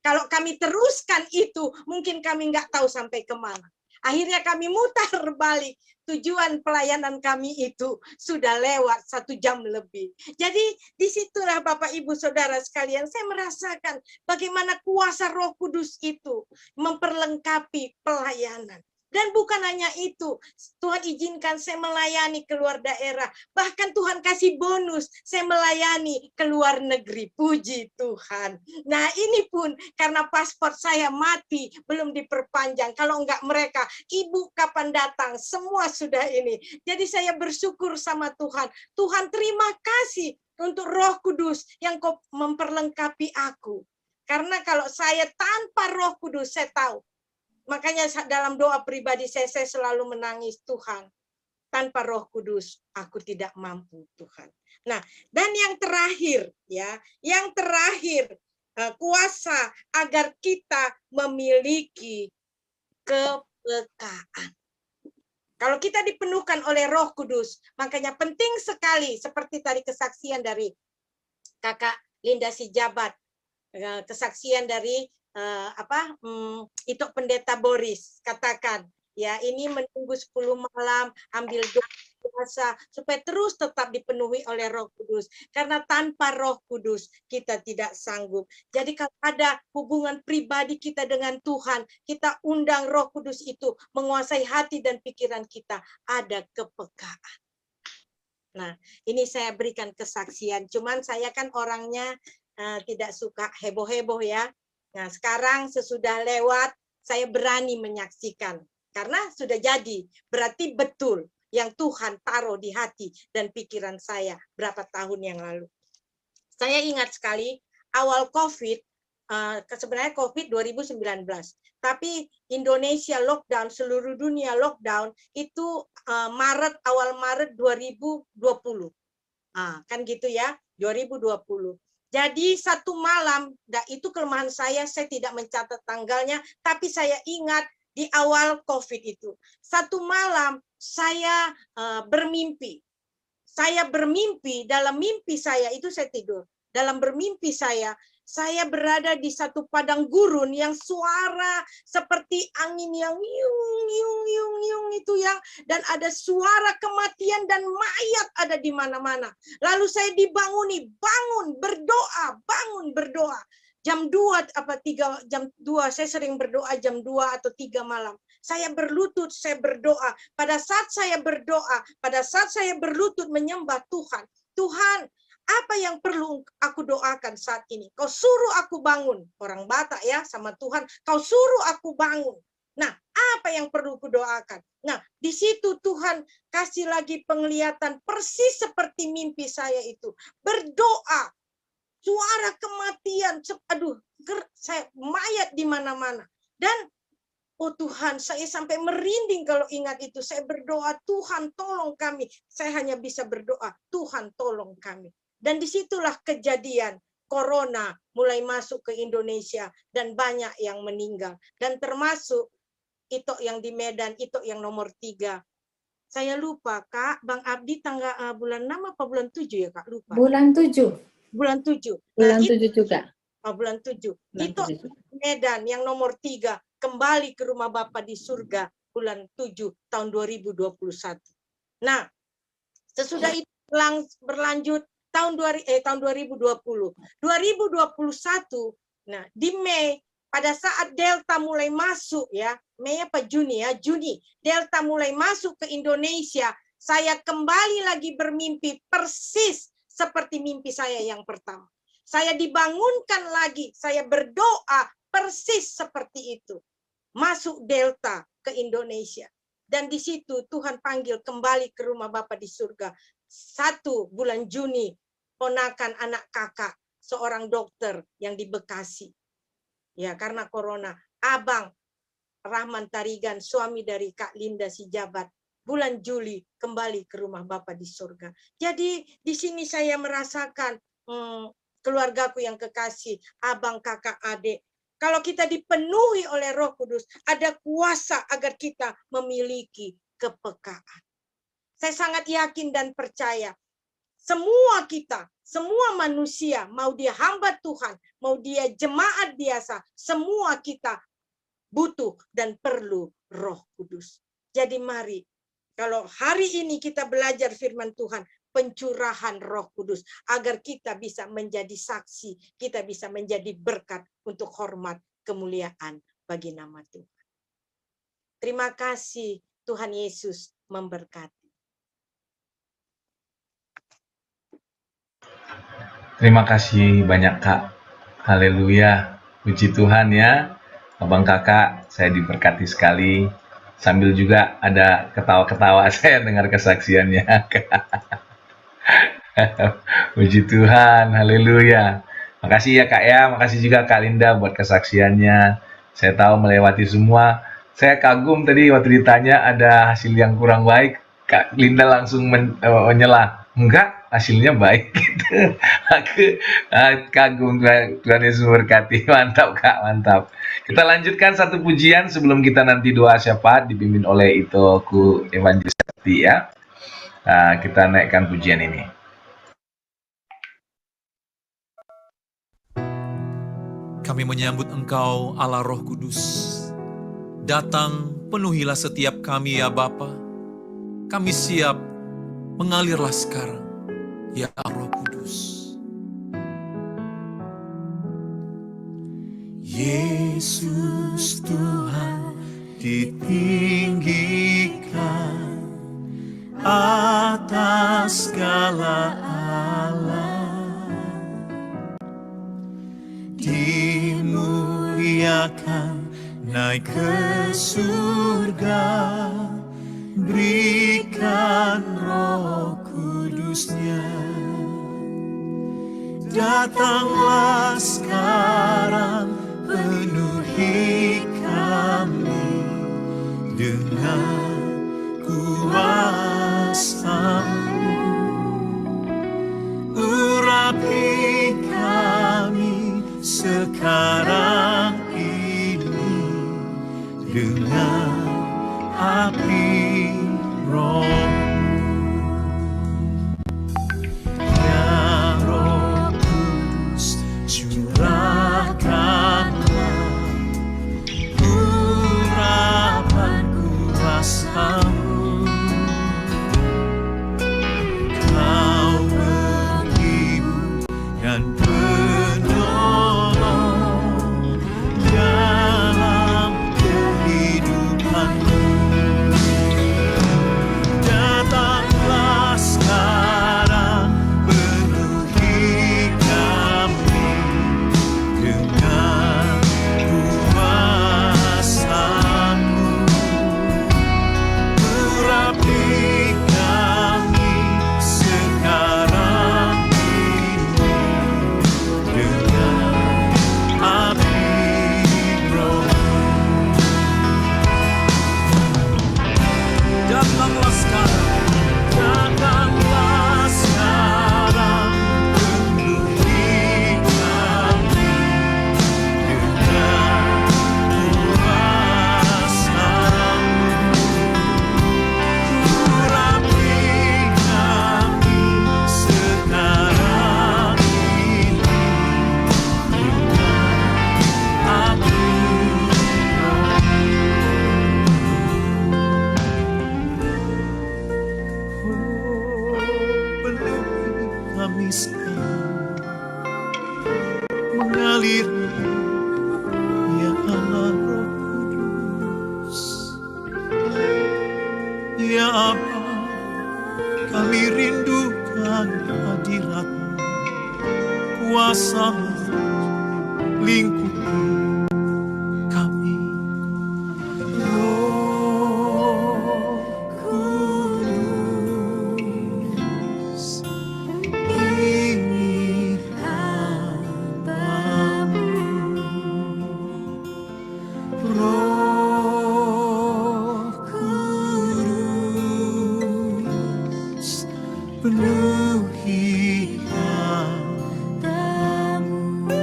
Kalau kami teruskan itu, mungkin kami nggak tahu sampai kemana. Akhirnya kami mutar balik. Tujuan pelayanan kami itu sudah lewat 1 jam lebih. Jadi disitulah Bapak Ibu Saudara sekalian, saya merasakan bagaimana kuasa Roh Kudus itu memperlengkapi pelayanan. Dan bukan hanya itu, Tuhan izinkan saya melayani keluar daerah. Bahkan Tuhan kasih bonus, saya melayani ke luar negeri. Puji Tuhan. Nah ini pun karena paspor saya mati, belum diperpanjang. Kalau enggak mereka, Ibu kapan datang? Semua sudah ini. Jadi saya bersyukur sama Tuhan. Tuhan terima kasih untuk Roh Kudus yang kau memperlengkapi aku. Karena kalau saya tanpa Roh Kudus, saya tahu. Makanya dalam doa pribadi saya selalu menangis, Tuhan, tanpa Roh Kudus aku tidak mampu, Tuhan. Nah, dan yang terakhir kuasa agar kita memiliki kepekaan. Kalau kita dipenuhkan oleh Roh Kudus, makanya penting sekali seperti tadi kesaksian dari Kakak Linda Sijabat, kesaksian dari itu Pendeta Boris katakan, ya ini menunggu 10 malam, ambil doa puasa supaya terus tetap dipenuhi oleh Roh Kudus. Karena tanpa Roh Kudus kita tidak sanggup. Jadi kalau ada hubungan pribadi kita dengan Tuhan, kita undang Roh Kudus itu menguasai hati dan pikiran kita, ada kepekaan. Nah, ini saya berikan kesaksian. Cuman saya kan orangnya tidak suka heboh-heboh ya. Nah, sekarang sesudah lewat, saya berani menyaksikan. Karena sudah jadi, berarti betul yang Tuhan taruh di hati dan pikiran saya berapa tahun yang lalu. Saya ingat sekali, awal COVID, sebenarnya COVID 2019. Tapi Indonesia lockdown, seluruh dunia lockdown, itu awal Maret 2020. Kan gitu ya, 2020. Jadi satu malam, itu kelemahan saya tidak mencatat tanggalnya, tapi saya ingat di awal COVID itu. Satu malam saya bermimpi. Saya bermimpi, dalam mimpi saya, itu saya tidur. Dalam bermimpi saya berada di satu padang gurun yang suara seperti angin yang yung itu yang, dan ada suara kematian dan mayat ada di mana-mana. Lalu saya dibanguni, bangun berdoa. Jam 2 jam 2 saya sering berdoa jam 2 atau 3 malam. Saya berlutut, saya berdoa. Pada saat saya berdoa, pada saat saya berlutut menyembah Tuhan, Tuhan, apa yang perlu aku doakan saat ini? Kau suruh aku bangun. Orang Batak ya sama Tuhan, kau suruh aku bangun. Nah, apa yang perlu aku doakan? Nah, di situ Tuhan kasih lagi penglihatan persis seperti mimpi saya itu. Berdoa. Suara kematian, saya mayat di mana-mana. Dan oh Tuhan, saya sampai merinding kalau ingat itu. Saya berdoa, Tuhan tolong kami. Saya hanya bisa berdoa, Tuhan tolong kami. Dan disitulah kejadian corona mulai masuk ke Indonesia dan banyak yang meninggal. Dan termasuk itu yang di Medan, itu yang nomor 3. Saya lupa, Kak, Bang Abdi bulan 6 apa bulan 7 ya, Kak? Lupa. Bulan 7. Bulan 7. Bulan 7 juga. Bulan 7. Bulan Itu 7. Medan yang nomor 3 kembali ke rumah Bapa di surga bulan 7 tahun 2021. Nah, sesudah itu berlanjut tahun 2020. 2021, nah di Mei pada saat Delta mulai masuk ya, Mei apa Juni ya? Juni. Delta mulai masuk ke Indonesia, saya kembali lagi bermimpi persis seperti mimpi saya yang pertama. Saya dibangunkan lagi, saya berdoa persis seperti itu. Masuk Delta ke Indonesia. Dan di situ Tuhan panggil kembali ke rumah Bapa di surga. 1 bulan Juni, ponakan anak kakak, seorang dokter yang di Bekasi. Ya, karena corona. Abang Rahman Tarigan, suami dari Kak Linda Sijabat, bulan Juli kembali ke rumah Bapa di surga. Jadi di sini saya merasakan keluargaku yang kekasih, abang, kakak, adik. Kalau kita dipenuhi oleh Roh Kudus, ada kuasa agar kita memiliki kepekaan. Saya sangat yakin dan percaya, semua kita, semua manusia, mau dia hamba Tuhan, mau dia jemaat biasa, semua kita butuh dan perlu Roh Kudus. Jadi mari, kalau hari ini kita belajar firman Tuhan, pencurahan Roh Kudus, agar kita bisa menjadi saksi, kita bisa menjadi berkat untuk hormat kemuliaan bagi nama Tuhan. Terima kasih, Tuhan Yesus memberkati. Terima kasih banyak Kak. Haleluya. Puji Tuhan ya. Abang Kakak, saya diberkati sekali. Sambil juga ada ketawa-ketawa saya dengar kesaksiannya. Puji Tuhan, haleluya. Makasih ya Kak ya, makasih juga Kak Linda buat kesaksiannya. Saya tahu melewati semua. Saya kagum tadi waktu ditanya ada hasil yang kurang baik, Kak Linda langsung menyela. Enggak, hasilnya baik gitu. Aku kagum, Tuhan Yesus memberkati. Mantap Kak, mantap. Kita lanjutkan satu pujian sebelum kita nanti doa syafaat dipimpin oleh Itoku Evangelis ya. Kita naikkan pujian ini. Kami menyambut Engkau Allah Roh Kudus. Datang penuhilah setiap kami ya Bapa. Kami siap, mengalirlah sekarang ya Roh Kudus. Yesus Tuhan ditinggikan atas segala Allah, dimuliakan naik ke surga, berikan Roh Kudusnya. Datanglah sekarang, penuhi kami dengan kuasa-Mu, urapi kami sekarang ini dengan api Roh. Ya Roh Kudus, curahkanlah urapan kuasa-Mu. Kau menghibur dan penolong dalam kehidupanmu. Datanglah sekarang, penuhi kami dengan kuasa-Mu, urapi kami sekarang ini dengan api Roh. Datanglah sekarang, datanglah sekarang, penuhi kami dengan kuasa-Mu, urapi kami sekarang ini dengan api Roh. Penuhi kami sekarang, mengalir ya Allah Roh Kudus. Ya Aba, kami rindukan hadirat-Mu, kuasa-Mu lingkupi kami. Roh Kudus, ini hamba-Mu. Roh Kudus, penuhi hamba-Mu.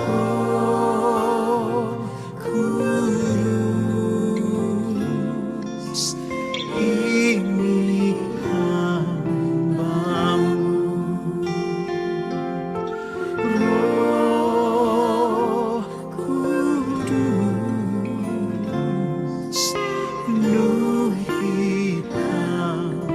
Roh Kudus, ini hamba-Mu. Roh Kudus, penuhi hamba-Mu.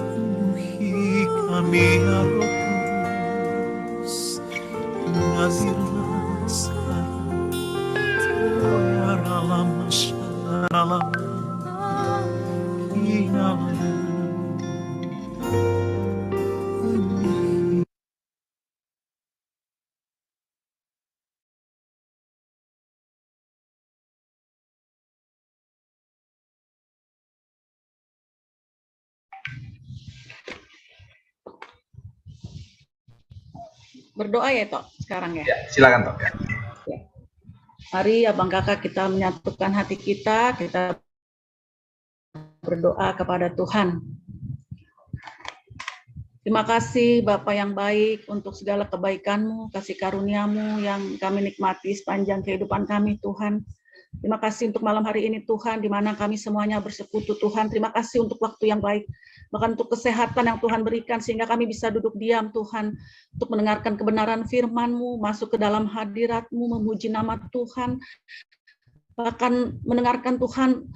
Penuhi kami ya Roh Kudus, mengalirlah sekarang ya dalam masyarakat Berdoa ya Tok sekarang ya. Ya, silakan Tok. Mari Abang Kakak kita menyatukan hati kita berdoa kepada Tuhan. Terima kasih Bapa yang baik untuk segala kebaikan-Mu, kasih karunia-Mu yang kami nikmati sepanjang kehidupan kami Tuhan. Terima kasih untuk malam hari ini Tuhan, di mana kami semuanya bersekutu Tuhan. Terima kasih untuk waktu yang baik, bahkan untuk kesehatan yang Tuhan berikan, sehingga kami bisa duduk diam Tuhan, untuk mendengarkan kebenaran firman-Mu, masuk ke dalam hadirat-Mu, memuji nama Tuhan, bahkan mendengarkan Tuhan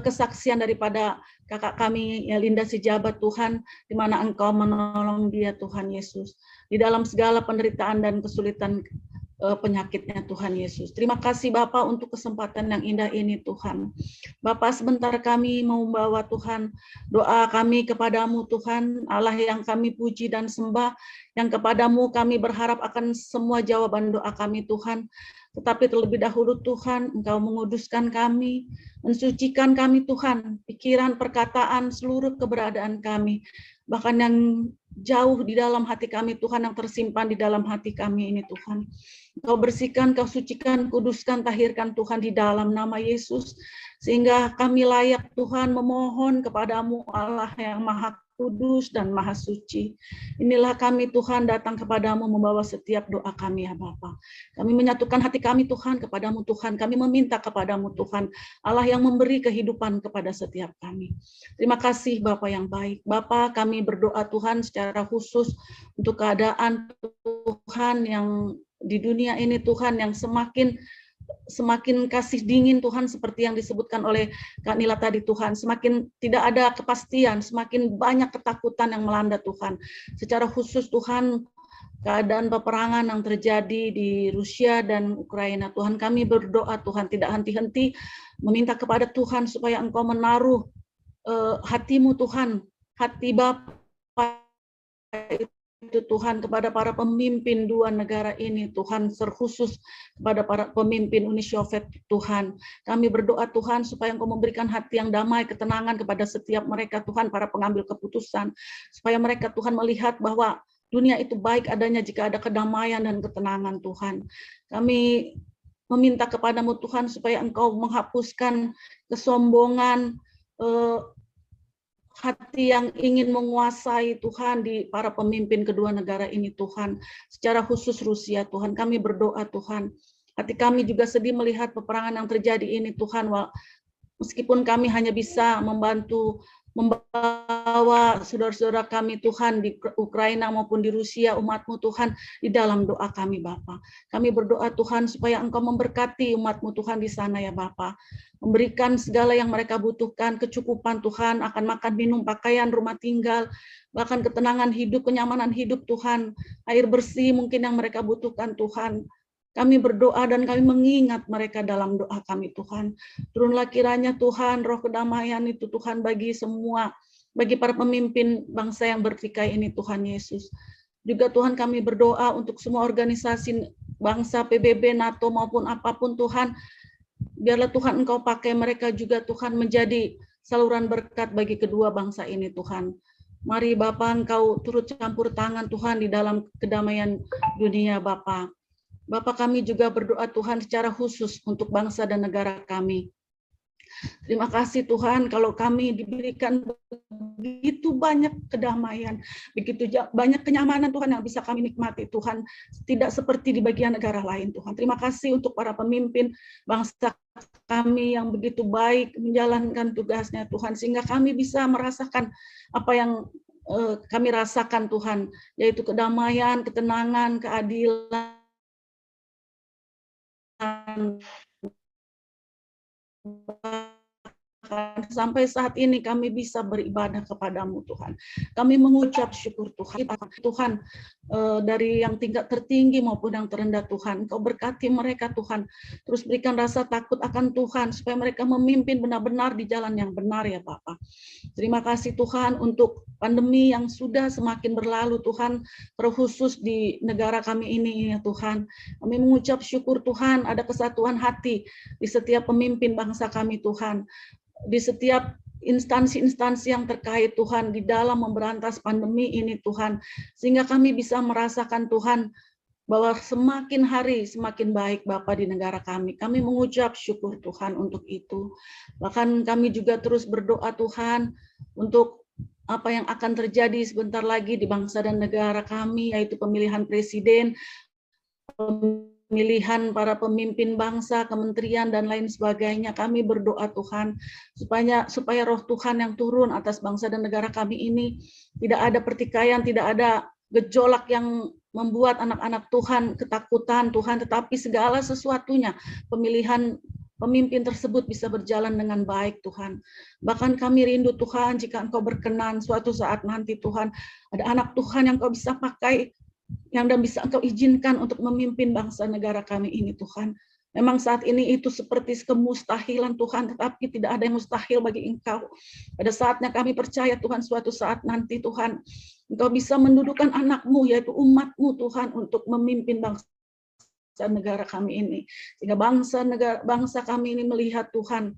kesaksian daripada kakak kami Linda Sijabat Tuhan, di mana Engkau menolong dia Tuhan Yesus, di dalam segala penderitaan dan kesulitan penyakitnya Tuhan Yesus. Terima kasih Bapa untuk kesempatan yang indah ini Tuhan. Bapa, sebentar kami mau membawa Tuhan doa kami kepadamu Tuhan, Allah yang kami puji dan sembah, yang kepadamu kami berharap akan semua jawaban doa kami Tuhan. Tetapi terlebih dahulu Tuhan, Engkau menguduskan kami, mensucikan kami Tuhan, pikiran, perkataan, seluruh keberadaan kami, bahkan yang jauh di dalam hati kami Tuhan, yang tersimpan di dalam hati kami ini Tuhan. Kau bersihkan, Kau sucikan, kuduskan, tahirkan Tuhan di dalam nama Yesus, sehingga kami layak Tuhan memohon kepadamu Allah yang Maha Kudus dan Maha Suci. Inilah kami Tuhan datang kepadamu membawa setiap doa kami ya Bapa. Kami menyatukan hati kami Tuhan kepadamu Tuhan. Kami meminta kepadamu Tuhan, Allah yang memberi kehidupan kepada setiap kami. Terima kasih Bapa yang baik. Bapa, kami berdoa Tuhan secara khusus untuk keadaan Tuhan yang di dunia ini Tuhan, yang semakin kasih dingin Tuhan, seperti yang disebutkan oleh Kak Nila tadi Tuhan, semakin tidak ada kepastian, semakin banyak ketakutan yang melanda Tuhan. Secara khusus Tuhan, keadaan peperangan yang terjadi di Rusia dan Ukraina Tuhan, kami berdoa Tuhan tidak henti-henti meminta kepada Tuhan supaya Engkau menaruh hatimu Tuhan, hati Bapa itu Tuhan kepada para pemimpin dua negara ini Tuhan, terkhusus kepada para pemimpin Uni Soviet Tuhan. Kami berdoa Tuhan supaya Engkau memberikan hati yang damai, ketenangan kepada setiap mereka Tuhan, para pengambil keputusan, supaya mereka Tuhan melihat bahwa dunia itu baik adanya jika ada kedamaian dan ketenangan Tuhan. Kami meminta kepadamu Tuhan supaya Engkau menghapuskan kesombongan, hati yang ingin menguasai Tuhan di para pemimpin kedua negara ini Tuhan, secara khusus Rusia Tuhan. Kami berdoa Tuhan, hati kami juga sedih melihat peperangan yang terjadi ini Tuhan, meskipun kami hanya bisa membantu membawa saudara-saudara kami Tuhan di Ukraina maupun di Rusia, umat-Mu Tuhan, di dalam doa kami Bapa. Kami berdoa Tuhan supaya Engkau memberkati umat-Mu Tuhan di sana ya Bapa, memberikan segala yang mereka butuhkan, kecukupan Tuhan, akan makan, minum, pakaian, rumah tinggal, bahkan ketenangan hidup, kenyamanan hidup Tuhan, air bersih mungkin yang mereka butuhkan Tuhan. Kami berdoa dan kami mengingat mereka dalam doa kami Tuhan. Turunlah kiranya Tuhan, roh kedamaian itu Tuhan bagi semua, bagi para pemimpin bangsa yang bertikai ini Tuhan Yesus. Juga Tuhan kami berdoa untuk semua organisasi bangsa, PBB, NATO maupun apapun Tuhan. Biarlah Tuhan Engkau pakai mereka juga Tuhan menjadi saluran berkat bagi kedua bangsa ini Tuhan. Mari Bapa Engkau turut campur tangan Tuhan di dalam kedamaian dunia Bapa. Bapa, kami juga berdoa Tuhan secara khusus untuk bangsa dan negara kami. Terima kasih Tuhan kalau kami diberikan begitu banyak kedamaian, begitu banyak kenyamanan Tuhan yang bisa kami nikmati Tuhan, tidak seperti di bagian negara lain Tuhan. Terima kasih untuk para pemimpin bangsa kami yang begitu baik menjalankan tugasnya Tuhan, sehingga kami bisa merasakan apa yang kami rasakan Tuhan, yaitu kedamaian, ketenangan, keadilan, sampai saat ini kami bisa beribadah kepadamu Tuhan. Kami mengucap syukur Tuhan. Tuhan dari yang tingkat tertinggi maupun yang terendah Tuhan, Kau berkati mereka Tuhan. Terus berikan rasa takut akan Tuhan supaya mereka memimpin benar-benar di jalan yang benar ya Bapa. Terima kasih Tuhan untuk pandemi yang sudah semakin berlalu Tuhan, terkhusus di negara kami ini ya Tuhan. Kami mengucap syukur Tuhan, ada kesatuan hati di setiap pemimpin bangsa kami Tuhan, di setiap instansi-instansi yang terkait Tuhan di dalam memberantas pandemi ini Tuhan, sehingga kami bisa merasakan Tuhan bahwa semakin hari semakin baik Bapa di negara kami. Kami mengucap syukur Tuhan untuk itu. Bahkan kami juga terus berdoa Tuhan untuk apa yang akan terjadi sebentar lagi di bangsa dan negara kami, yaitu pemilihan presiden, pemilihan para pemimpin bangsa, kementerian, dan lain sebagainya. Kami berdoa Tuhan, supaya roh Tuhan yang turun atas bangsa dan negara kami ini, tidak ada pertikaian, tidak ada gejolak yang membuat anak-anak Tuhan ketakutan Tuhan, tetapi segala sesuatunya, pemilihan pemimpin tersebut bisa berjalan dengan baik Tuhan. Bahkan kami rindu Tuhan, jika Engkau berkenan suatu saat nanti Tuhan, ada anak Tuhan yang Engkau bisa pakai, yang dan bisa Engkau izinkan untuk memimpin bangsa negara kami ini Tuhan. Memang saat ini itu seperti kemustahilan Tuhan, tetapi tidak ada yang mustahil bagi Engkau. Pada saatnya kami percaya Tuhan, suatu saat nanti Tuhan, Engkau bisa mendudukan anak-Mu, yaitu umat-Mu Tuhan, untuk memimpin bangsa negara kami ini. Sehingga bangsa kami ini melihat Tuhan,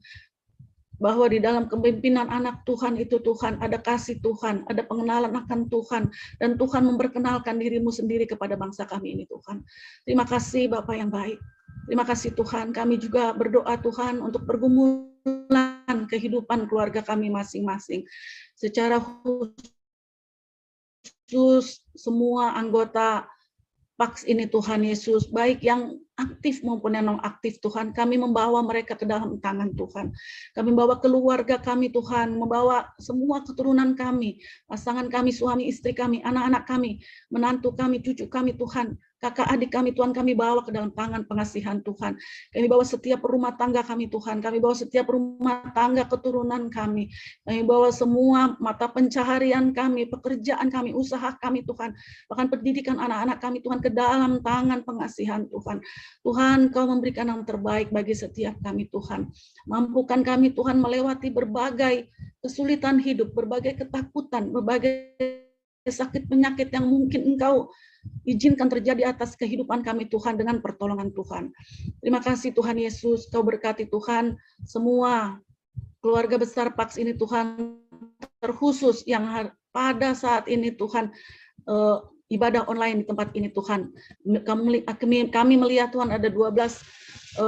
bahwa di dalam kepemimpinan anak Tuhan itu Tuhan, ada kasih Tuhan, ada pengenalan akan Tuhan, dan Tuhan memperkenalkan diri-Mu sendiri kepada bangsa kami ini Tuhan. Terima kasih Bapa yang baik. Terima kasih Tuhan, kami juga berdoa Tuhan untuk pergumulan kehidupan keluarga kami masing-masing. Secara khusus semua anggota PAX ini Tuhan Yesus, baik yang aktif maupun yang non-aktif Tuhan, kami membawa mereka ke dalam tangan Tuhan. Kami membawa keluarga kami Tuhan, membawa semua keturunan kami, pasangan kami, suami istri kami, anak-anak kami, menantu kami, cucu kami Tuhan, kakak adik kami Tuhan, kami bawa ke dalam tangan pengasihan Tuhan. Kami bawa setiap rumah tangga kami Tuhan, kami bawa setiap rumah tangga keturunan kami, kami bawa semua mata pencaharian kami, pekerjaan kami, usaha kami Tuhan, bahkan pendidikan anak-anak kami Tuhan, ke dalam tangan pengasihan Tuhan. Tuhan, Kau memberikan yang terbaik bagi setiap kami Tuhan. Mampukan kami Tuhan melewati berbagai kesulitan hidup, berbagai ketakutan, berbagai sakit penyakit yang mungkin Engkau izinkan terjadi atas kehidupan kami Tuhan dengan pertolongan Tuhan. Terima kasih Tuhan Yesus, Kau berkati Tuhan semua keluarga besar PAX ini Tuhan, terkhusus yang pada saat ini Tuhan ibadah online di tempat ini Tuhan. Kami melihat Tuhan ada 12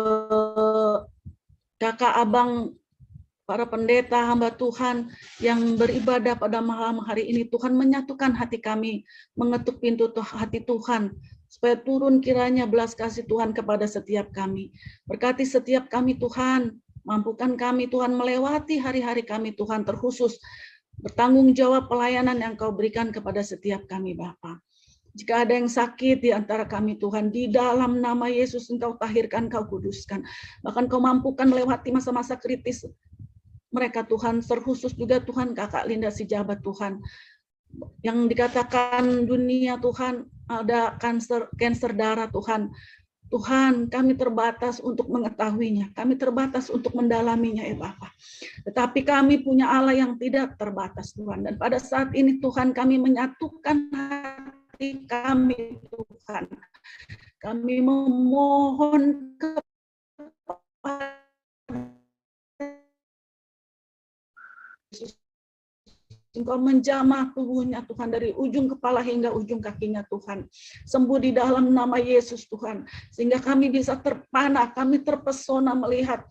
kakak abang para pendeta hamba Tuhan yang beribadah pada malam hari ini. Tuhan menyatukan hati kami, mengetuk pintu hati Tuhan, supaya turun kiranya belas kasih Tuhan kepada setiap kami. Berkati setiap kami Tuhan, mampukan kami Tuhan melewati hari-hari kami Tuhan, terkhusus bertanggung jawab pelayanan yang Kau berikan kepada setiap kami Bapa. Jika ada yang sakit di antara kami Tuhan, di dalam nama Yesus Engkau tahirkan, Kau kuduskan. Bahkan Kau mampukan melewati masa-masa kritis mereka Tuhan, terkhusus juga Tuhan kakak Linda Sijabat Tuhan, yang dikatakan dunia Tuhan ada kanker darah Tuhan. Tuhan, kami terbatas untuk mengetahuinya, kami terbatas untuk mendalaminya ya Bapa. Tetapi kami punya Allah yang tidak terbatas Tuhan. Dan pada saat ini Tuhan, kami menyatukan hati kami Tuhan. Kami memohon kepada Engkau menjamah tubuhnya Tuhan, dari ujung kepala hingga ujung kakinya Tuhan. Sembuh di dalam nama Yesus Tuhan. Sehingga kami bisa terpana, kami terpesona melihat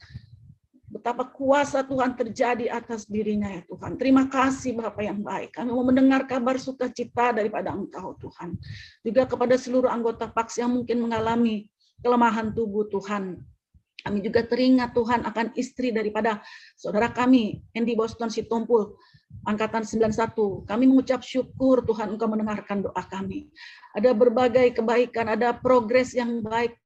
betapa kuasa Tuhan terjadi atas dirinya ya Tuhan. Terima kasih Bapa yang baik. Kami mau mendengar kabar sukacita daripada Engkau Tuhan. Juga kepada seluruh anggota PAX yang mungkin mengalami kelemahan tubuh Tuhan. Kami juga teringat Tuhan akan istri daripada saudara kami, Andy Boston Sitompul, Angkatan 91. Kami mengucap syukur Tuhan Engkau mendengarkan doa kami. Ada berbagai kebaikan, ada progres yang baik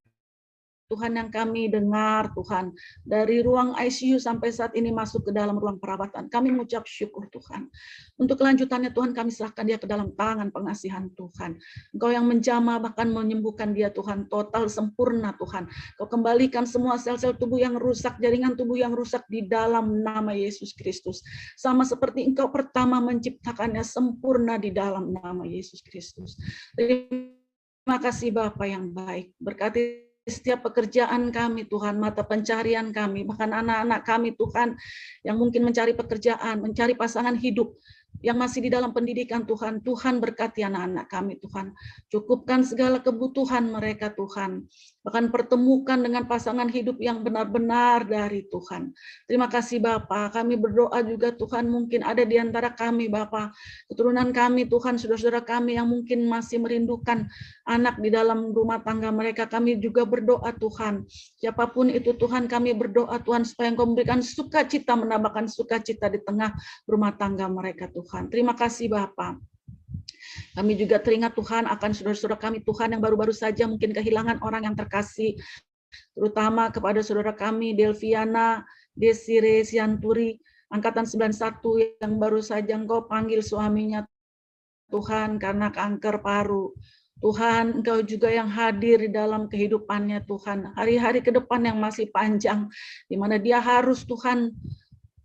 Tuhan yang kami dengar Tuhan. Dari ruang ICU sampai saat ini masuk ke dalam ruang perawatan. Kami mengucap syukur Tuhan. Untuk kelanjutannya Tuhan kami serahkan dia ke dalam tangan pengasihan Tuhan. Engkau yang menjamah bahkan menyembuhkan dia Tuhan. Total sempurna Tuhan. Kau kembalikan semua sel-sel tubuh yang rusak, jaringan tubuh yang rusak di dalam nama Yesus Kristus. Sama seperti Engkau pertama menciptakannya sempurna di dalam nama Yesus Kristus. Terima kasih Bapa yang baik. Berkati setiap pekerjaan kami Tuhan, mata pencarian kami, bahkan anak-anak kami Tuhan yang mungkin mencari pekerjaan, mencari pasangan hidup. yang masih di dalam pendidikan Tuhan, Tuhan berkati anak-anak kami Tuhan. Cukupkan segala kebutuhan mereka Tuhan. Bahkan pertemukan dengan pasangan hidup yang benar-benar dari Tuhan. Terima kasih Bapa. Kami berdoa juga Tuhan, mungkin ada di antara kami Bapa, keturunan kami Tuhan, saudara-saudara kami yang mungkin masih merindukan anak di dalam rumah tangga mereka. Kami juga berdoa Tuhan. Siapapun itu Tuhan, kami berdoa Tuhan supaya Engkau memberikan sukacita, menambahkan sukacita di tengah rumah tangga mereka Tuhan. Terima kasih Bapa. Kami juga teringat Tuhan akan saudara-saudara kami Tuhan yang baru-baru saja mungkin kehilangan orang yang terkasih, terutama kepada saudara kami Delviana, Desire Sianturi, angkatan 91 yang baru saja Engkau panggil suaminya Tuhan karena kanker paru. Tuhan, Engkau juga yang hadir di dalam kehidupannya Tuhan. Hari-hari ke depan yang masih panjang, di mana dia harus Tuhan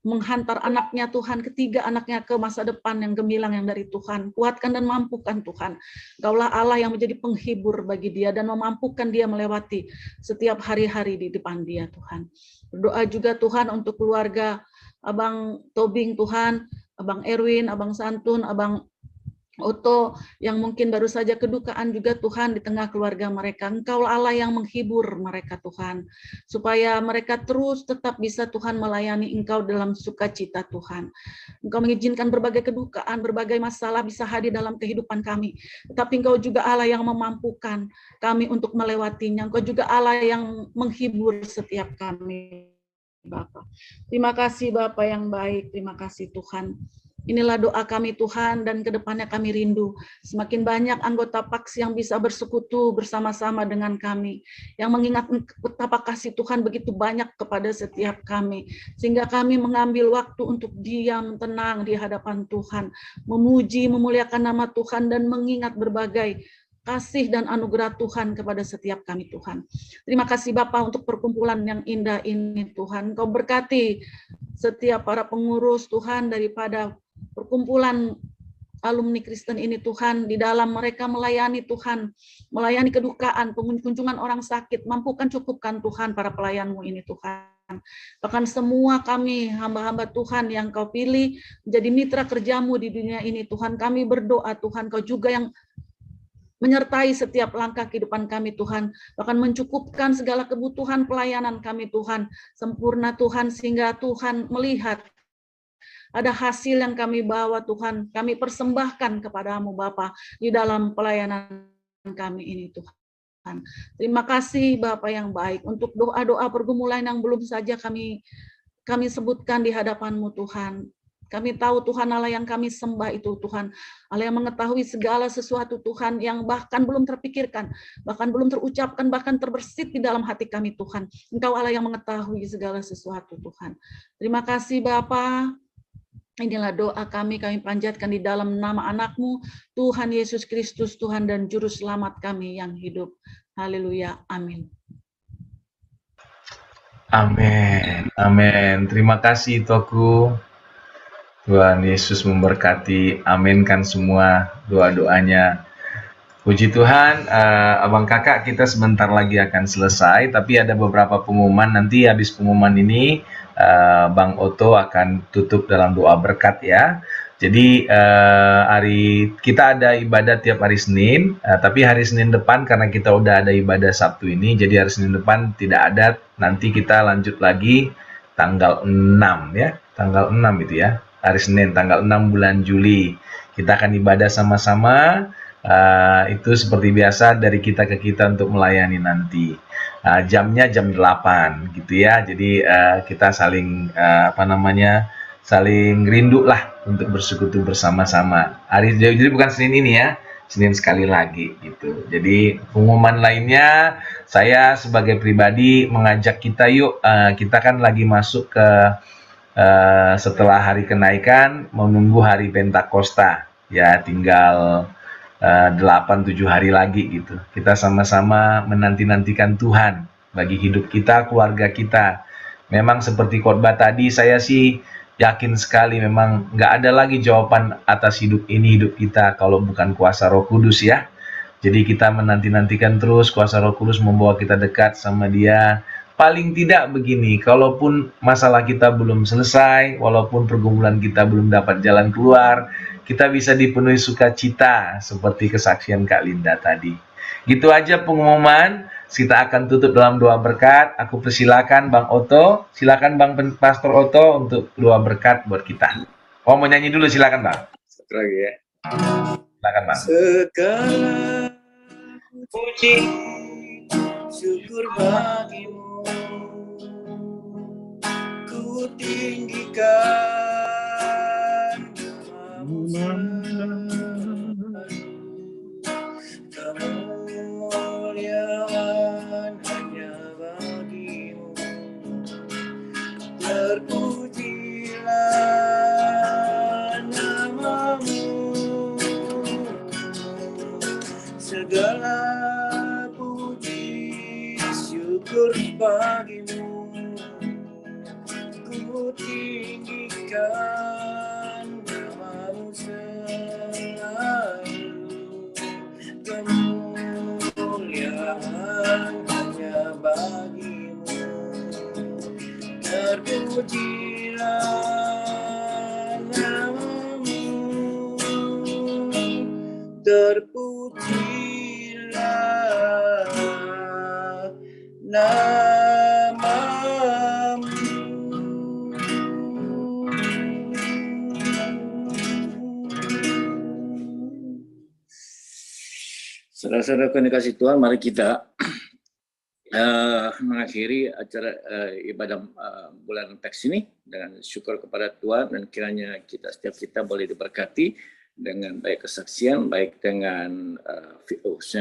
menghantar anaknya Tuhan, ketiga anaknya ke masa depan yang gemilang yang dari Tuhan. Kuatkan dan mampukan Tuhan. Engkaulah Allah yang menjadi penghibur bagi dia dan memampukan dia melewati setiap hari-hari di depan dia Tuhan. Berdoa juga Tuhan untuk keluarga Abang Tobing Tuhan, Abang Erwin, Abang Santun, Abang Oto yang mungkin baru saja kedukaan juga Tuhan di tengah keluarga mereka. Engkau Allah yang menghibur mereka Tuhan, supaya mereka terus tetap bisa Tuhan melayani Engkau dalam sukacita Tuhan. Engkau mengizinkan berbagai kedukaan, berbagai masalah bisa hadir dalam kehidupan kami, tetapi Engkau juga Allah yang memampukan kami untuk melewatinya. Engkau juga Allah yang menghibur setiap kami Bapak. Terima kasih Bapak yang baik, terima kasih Tuhan. Inilah doa kami Tuhan, dan kedepannya kami rindu semakin banyak anggota PAKS yang bisa bersekutu bersama-sama dengan kami, yang mengingat betapa kasih Tuhan begitu banyak kepada setiap kami, sehingga kami mengambil waktu untuk diam tenang di hadapan Tuhan, memuji, memuliakan nama Tuhan, dan mengingat berbagai kasih dan anugerah Tuhan kepada setiap kami Tuhan. Terima kasih Bapa untuk perkumpulan yang indah ini Tuhan. Kau berkati setiap para pengurus Tuhan daripada perkumpulan alumni Kristen ini Tuhan, di dalam mereka melayani Tuhan, melayani kedukaan, kunjungan orang sakit, mampukan cukupkan Tuhan para pelayan-Mu ini Tuhan. Bahkan semua kami hamba-hamba Tuhan yang Kau pilih menjadi mitra kerja-Mu di dunia ini Tuhan, kami berdoa Tuhan, Kau juga yang menyertai setiap langkah kehidupan kami Tuhan, bahkan mencukupkan segala kebutuhan pelayanan kami Tuhan, sempurna Tuhan, sehingga Tuhan melihat ada hasil yang kami bawa Tuhan, kami persembahkan kepadamu Bapa di dalam pelayanan kami ini Tuhan. Terima kasih Bapa yang baik untuk doa-doa pergumulan yang belum saja kami sebutkan di hadapan-Mu Tuhan. Kami tahu Tuhan Allah yang kami sembah itu Tuhan, Allah yang mengetahui segala sesuatu Tuhan yang bahkan belum terpikirkan, bahkan belum terucapkan, bahkan terbersit di dalam hati kami Tuhan. Engkau Allah yang mengetahui segala sesuatu Tuhan. Terima kasih Bapa. Inilah doa kami panjatkan di dalam nama anak-Mu, Tuhan Yesus Kristus, Tuhan dan Juru Selamat kami yang hidup. Haleluya, amin. Amin, amin. Terima kasih Toku. Tuhan Yesus memberkati, aminkan semua doa-doanya. Puji Tuhan, Abang Kakak kita sebentar lagi akan selesai, tapi ada beberapa pengumuman. Nanti habis pengumuman ini, Bang Oto akan tutup dalam doa berkat ya. Jadi kita ada ibadah tiap hari Senin, tapi hari Senin depan karena kita udah ada ibadah Sabtu ini, jadi hari Senin depan tidak ada. Nanti kita lanjut lagi tanggal 6 ya, tanggal 6 itu ya, hari Senin tanggal 6 bulan Juli. Kita akan ibadah sama-sama, itu seperti biasa dari kita ke kita untuk melayani nanti. Jamnya jam 8 gitu ya, jadi kita saling saling rindu lah untuk bersekutu bersama-sama. Jadi bukan Senin ini ya, Senin sekali lagi gitu. Jadi pengumuman lainnya, saya sebagai pribadi mengajak kita yuk, kita kan lagi masuk ke setelah hari kenaikan, menunggu hari Pentakosta ya, tinggal 8-7 hari lagi gitu. Kita sama-sama menanti-nantikan Tuhan bagi hidup kita, keluarga kita. Memang seperti khotbah tadi, saya sih yakin sekali memang nggak ada lagi jawaban atas hidup ini, hidup kita kalau bukan kuasa Roh Kudus ya. Jadi kita menanti-nantikan terus kuasa Roh Kudus membawa kita dekat sama Dia, paling tidak begini, kalaupun masalah kita belum selesai, walaupun pergumulan kita belum dapat jalan keluar, kita bisa dipenuhi sukacita seperti kesaksian Kak Linda tadi. Gitu aja pengumuman. Kita akan tutup dalam doa berkat. Aku persilakan Bang Oto, silakan Bang Pastor Oto untuk doa berkat buat kita. Oh, mau nyanyi dulu, silakan Bang. Satu lagi ya. Silakan Bang. Segala puji syukur bagimu, ku tinggikan kemuliaan hanya bagimu. Terpujilah namamu, segala puji syukur bagimu, ku tinggikan namamu selalu. Kemuliaan hanya bagimu, terpujilah namamu, terpujilah namamu. Saudara-saudara yang dikasihi Tuhan, mari kita mengakhiri acara ibadah bulan teks ini dengan syukur kepada Tuhan, dan kiranya setiap kita boleh diberkati dengan baik kesaksian, baik dengan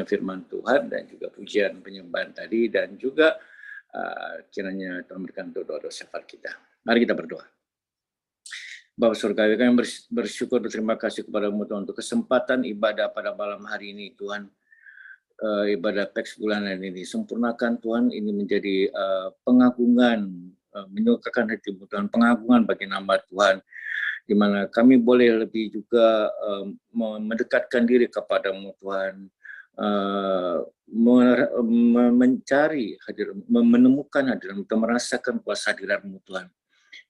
firman Tuhan dan juga pujian penyembahan tadi, dan juga kiranya Tuhan berikan doa-doa syafaat kita. Mari kita berdoa. Bapa Surgawi, kami bersyukur, berterima kasih kepada-Mu Tuhan untuk kesempatan ibadah pada malam hari ini Tuhan. Ibadah teks bulanan ini sempurnakan Tuhan, ini menjadi pengagungan, menyukakan hati Tuhan, pengagungan bagi nama Tuhan, di mana kami boleh lebih juga mendekatkan diri kepada-Mu Tuhan, mencari menemukan hadirat-Mu, merasakan kuasa hadirat-Mu Tuhan.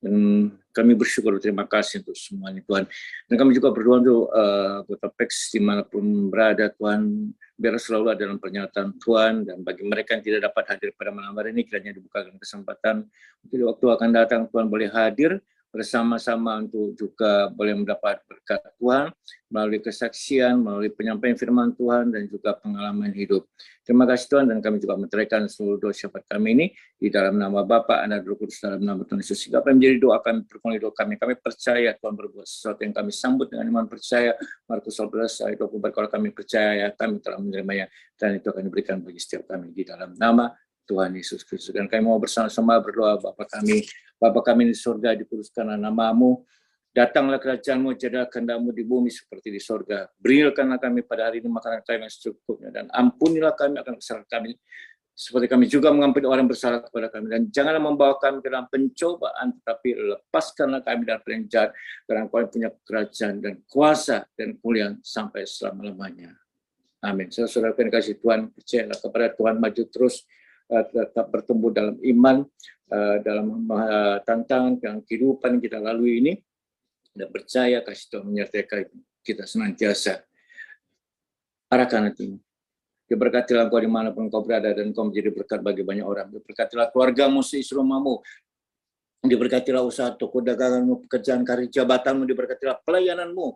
Dan kami bersyukur, terima kasih untuk semuanya Tuhan. Dan kami juga berdoa untuk kota Peks dimanapun berada Tuhan, biar selalu ada dalam pernyataan Tuhan, dan bagi mereka yang tidak dapat hadir pada malam hari ini, kiranya dibukakan kesempatan untuk waktu akan datang Tuhan boleh hadir bersama-sama untuk juga boleh mendapat berkat Tuhan melalui kesaksian, melalui penyampaian firman Tuhan, dan juga pengalaman hidup. Terima kasih Tuhan, dan kami juga menyerahkan seluruh doa syafaat kami ini di dalam nama Bapa, Anak, Roh Kudus, dalam nama Tuhan Yesus. Sehingga apa yang menjadi doa kami, perkenan doa kami percaya Tuhan berbuat sesuatu yang kami sambut dengan iman percaya. Markus 11 ayat 24, kalau kami percaya, kami telah menerimanya, dan itu akan diberikan bagi setiap kami di dalam nama Tuhan Yesus Kristus. Dan kami mau bersama-sama berdoa, Bapa kami di surga, dikuduskanlah namamu, datanglah kerajaan-Mu, jadilah kehendak-Mu di bumi seperti di surga. Berikanlah kami pada hari ini makanan kami yang secukupnya, dan ampunilah kami akan kesalahan kami, seperti kami juga mengampuni orang bersalah kepada kami. Dan janganlah membawa kami ke dalam pencobaan, tetapi lepaskanlah kami dari yang jahat, karena Kau yang punya kerajaan dan kuasa dan kemuliaan sampai selama-lamanya. Amin. Saudara-saudara yang kasih Tuhan, percayalah kepada Tuhan, maju terus, tetap bertumbuh dalam iman, dalam tantangan yang kehidupan kita lalui ini, dan percaya kasih Tuhan menyertai kita senantiasa. Arahkan hatimu. Diberkatilah Engkau dimanapun Engkau berada, dan Engkau menjadi berkat bagi banyak orang. Diberkatilah keluargamu, seisi rumahmu. Diberkatilah usaha toko daganganmu, pekerjaan karir jabatanmu. Diberkatilah pelayananmu.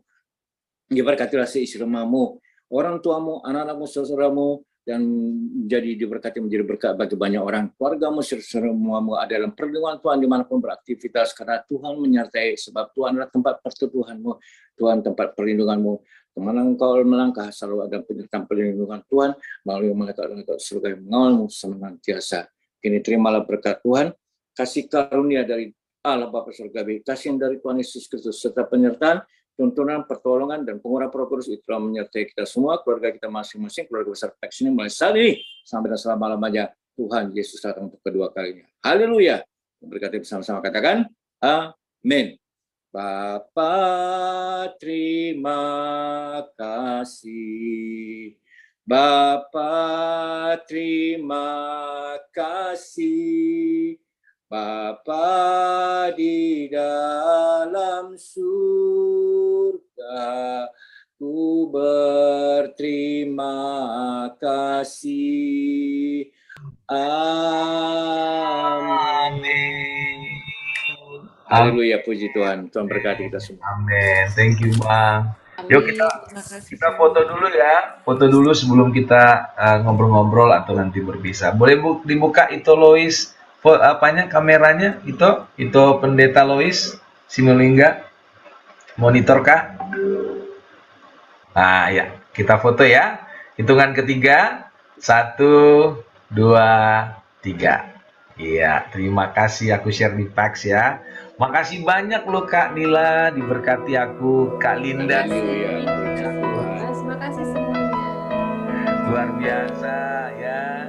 Diberkatilah seisi rumahmu, orang tuamu, anak-anakmu, saudaramu, dan menjadi berkat bagi banyak orang. Keluargamu, semuamu ada dalam perlindungan Tuhan dimanapun beraktivitas, karena Tuhan menyertai, sebab Tuhan adalah tempat perteduhanmu, Tuhan tempat perlindunganmu. Kemana engkau melangkah, selalu ada penyertaan perlindungan Tuhan melalui malaikat surga yang mengawalmu senantiasa. Kini terimalah berkat Tuhan, kasih karunia dari Allah Bapa Surgawi, kasih dari Tuhan Yesus Kristus, serta penyertaan, tuntunan, pertolongan, dan pengurapan Roh Kudus itu telah menyertai kita semua, keluarga kita masing-masing, keluarga besar Peks ini mulai saat ini sampai dan selama-lamanya. Tuhan Yesus datang untuk kedua kalinya. Haleluya. Berkati bersama-sama, katakan amin. Bapa terima kasih Bapa terima kasih, Bapa di dalam surga, ku berterima kasih. Amin. Haleluya, puji Tuhan. Tuhan berkati kita semua. Amin. Thank you, Bang. Yuk Terima kasih. kita foto dulu ya. Foto dulu sebelum kita ngobrol-ngobrol atau nanti berpisah. Boleh dibuka itu Lois, kameranya itu Pendeta Lois Sinulinga. Monitor Kak. Nah, ya, kita foto ya. Hitungan ketiga. 1, 2, 3. Iya, terima kasih, aku share di Pax ya. Makasih banyak loh Kak Nila, diberkati aku, Kak Linda. Haleluya, puji Tuhan. Terima kasih semuanya. Luar biasa ya.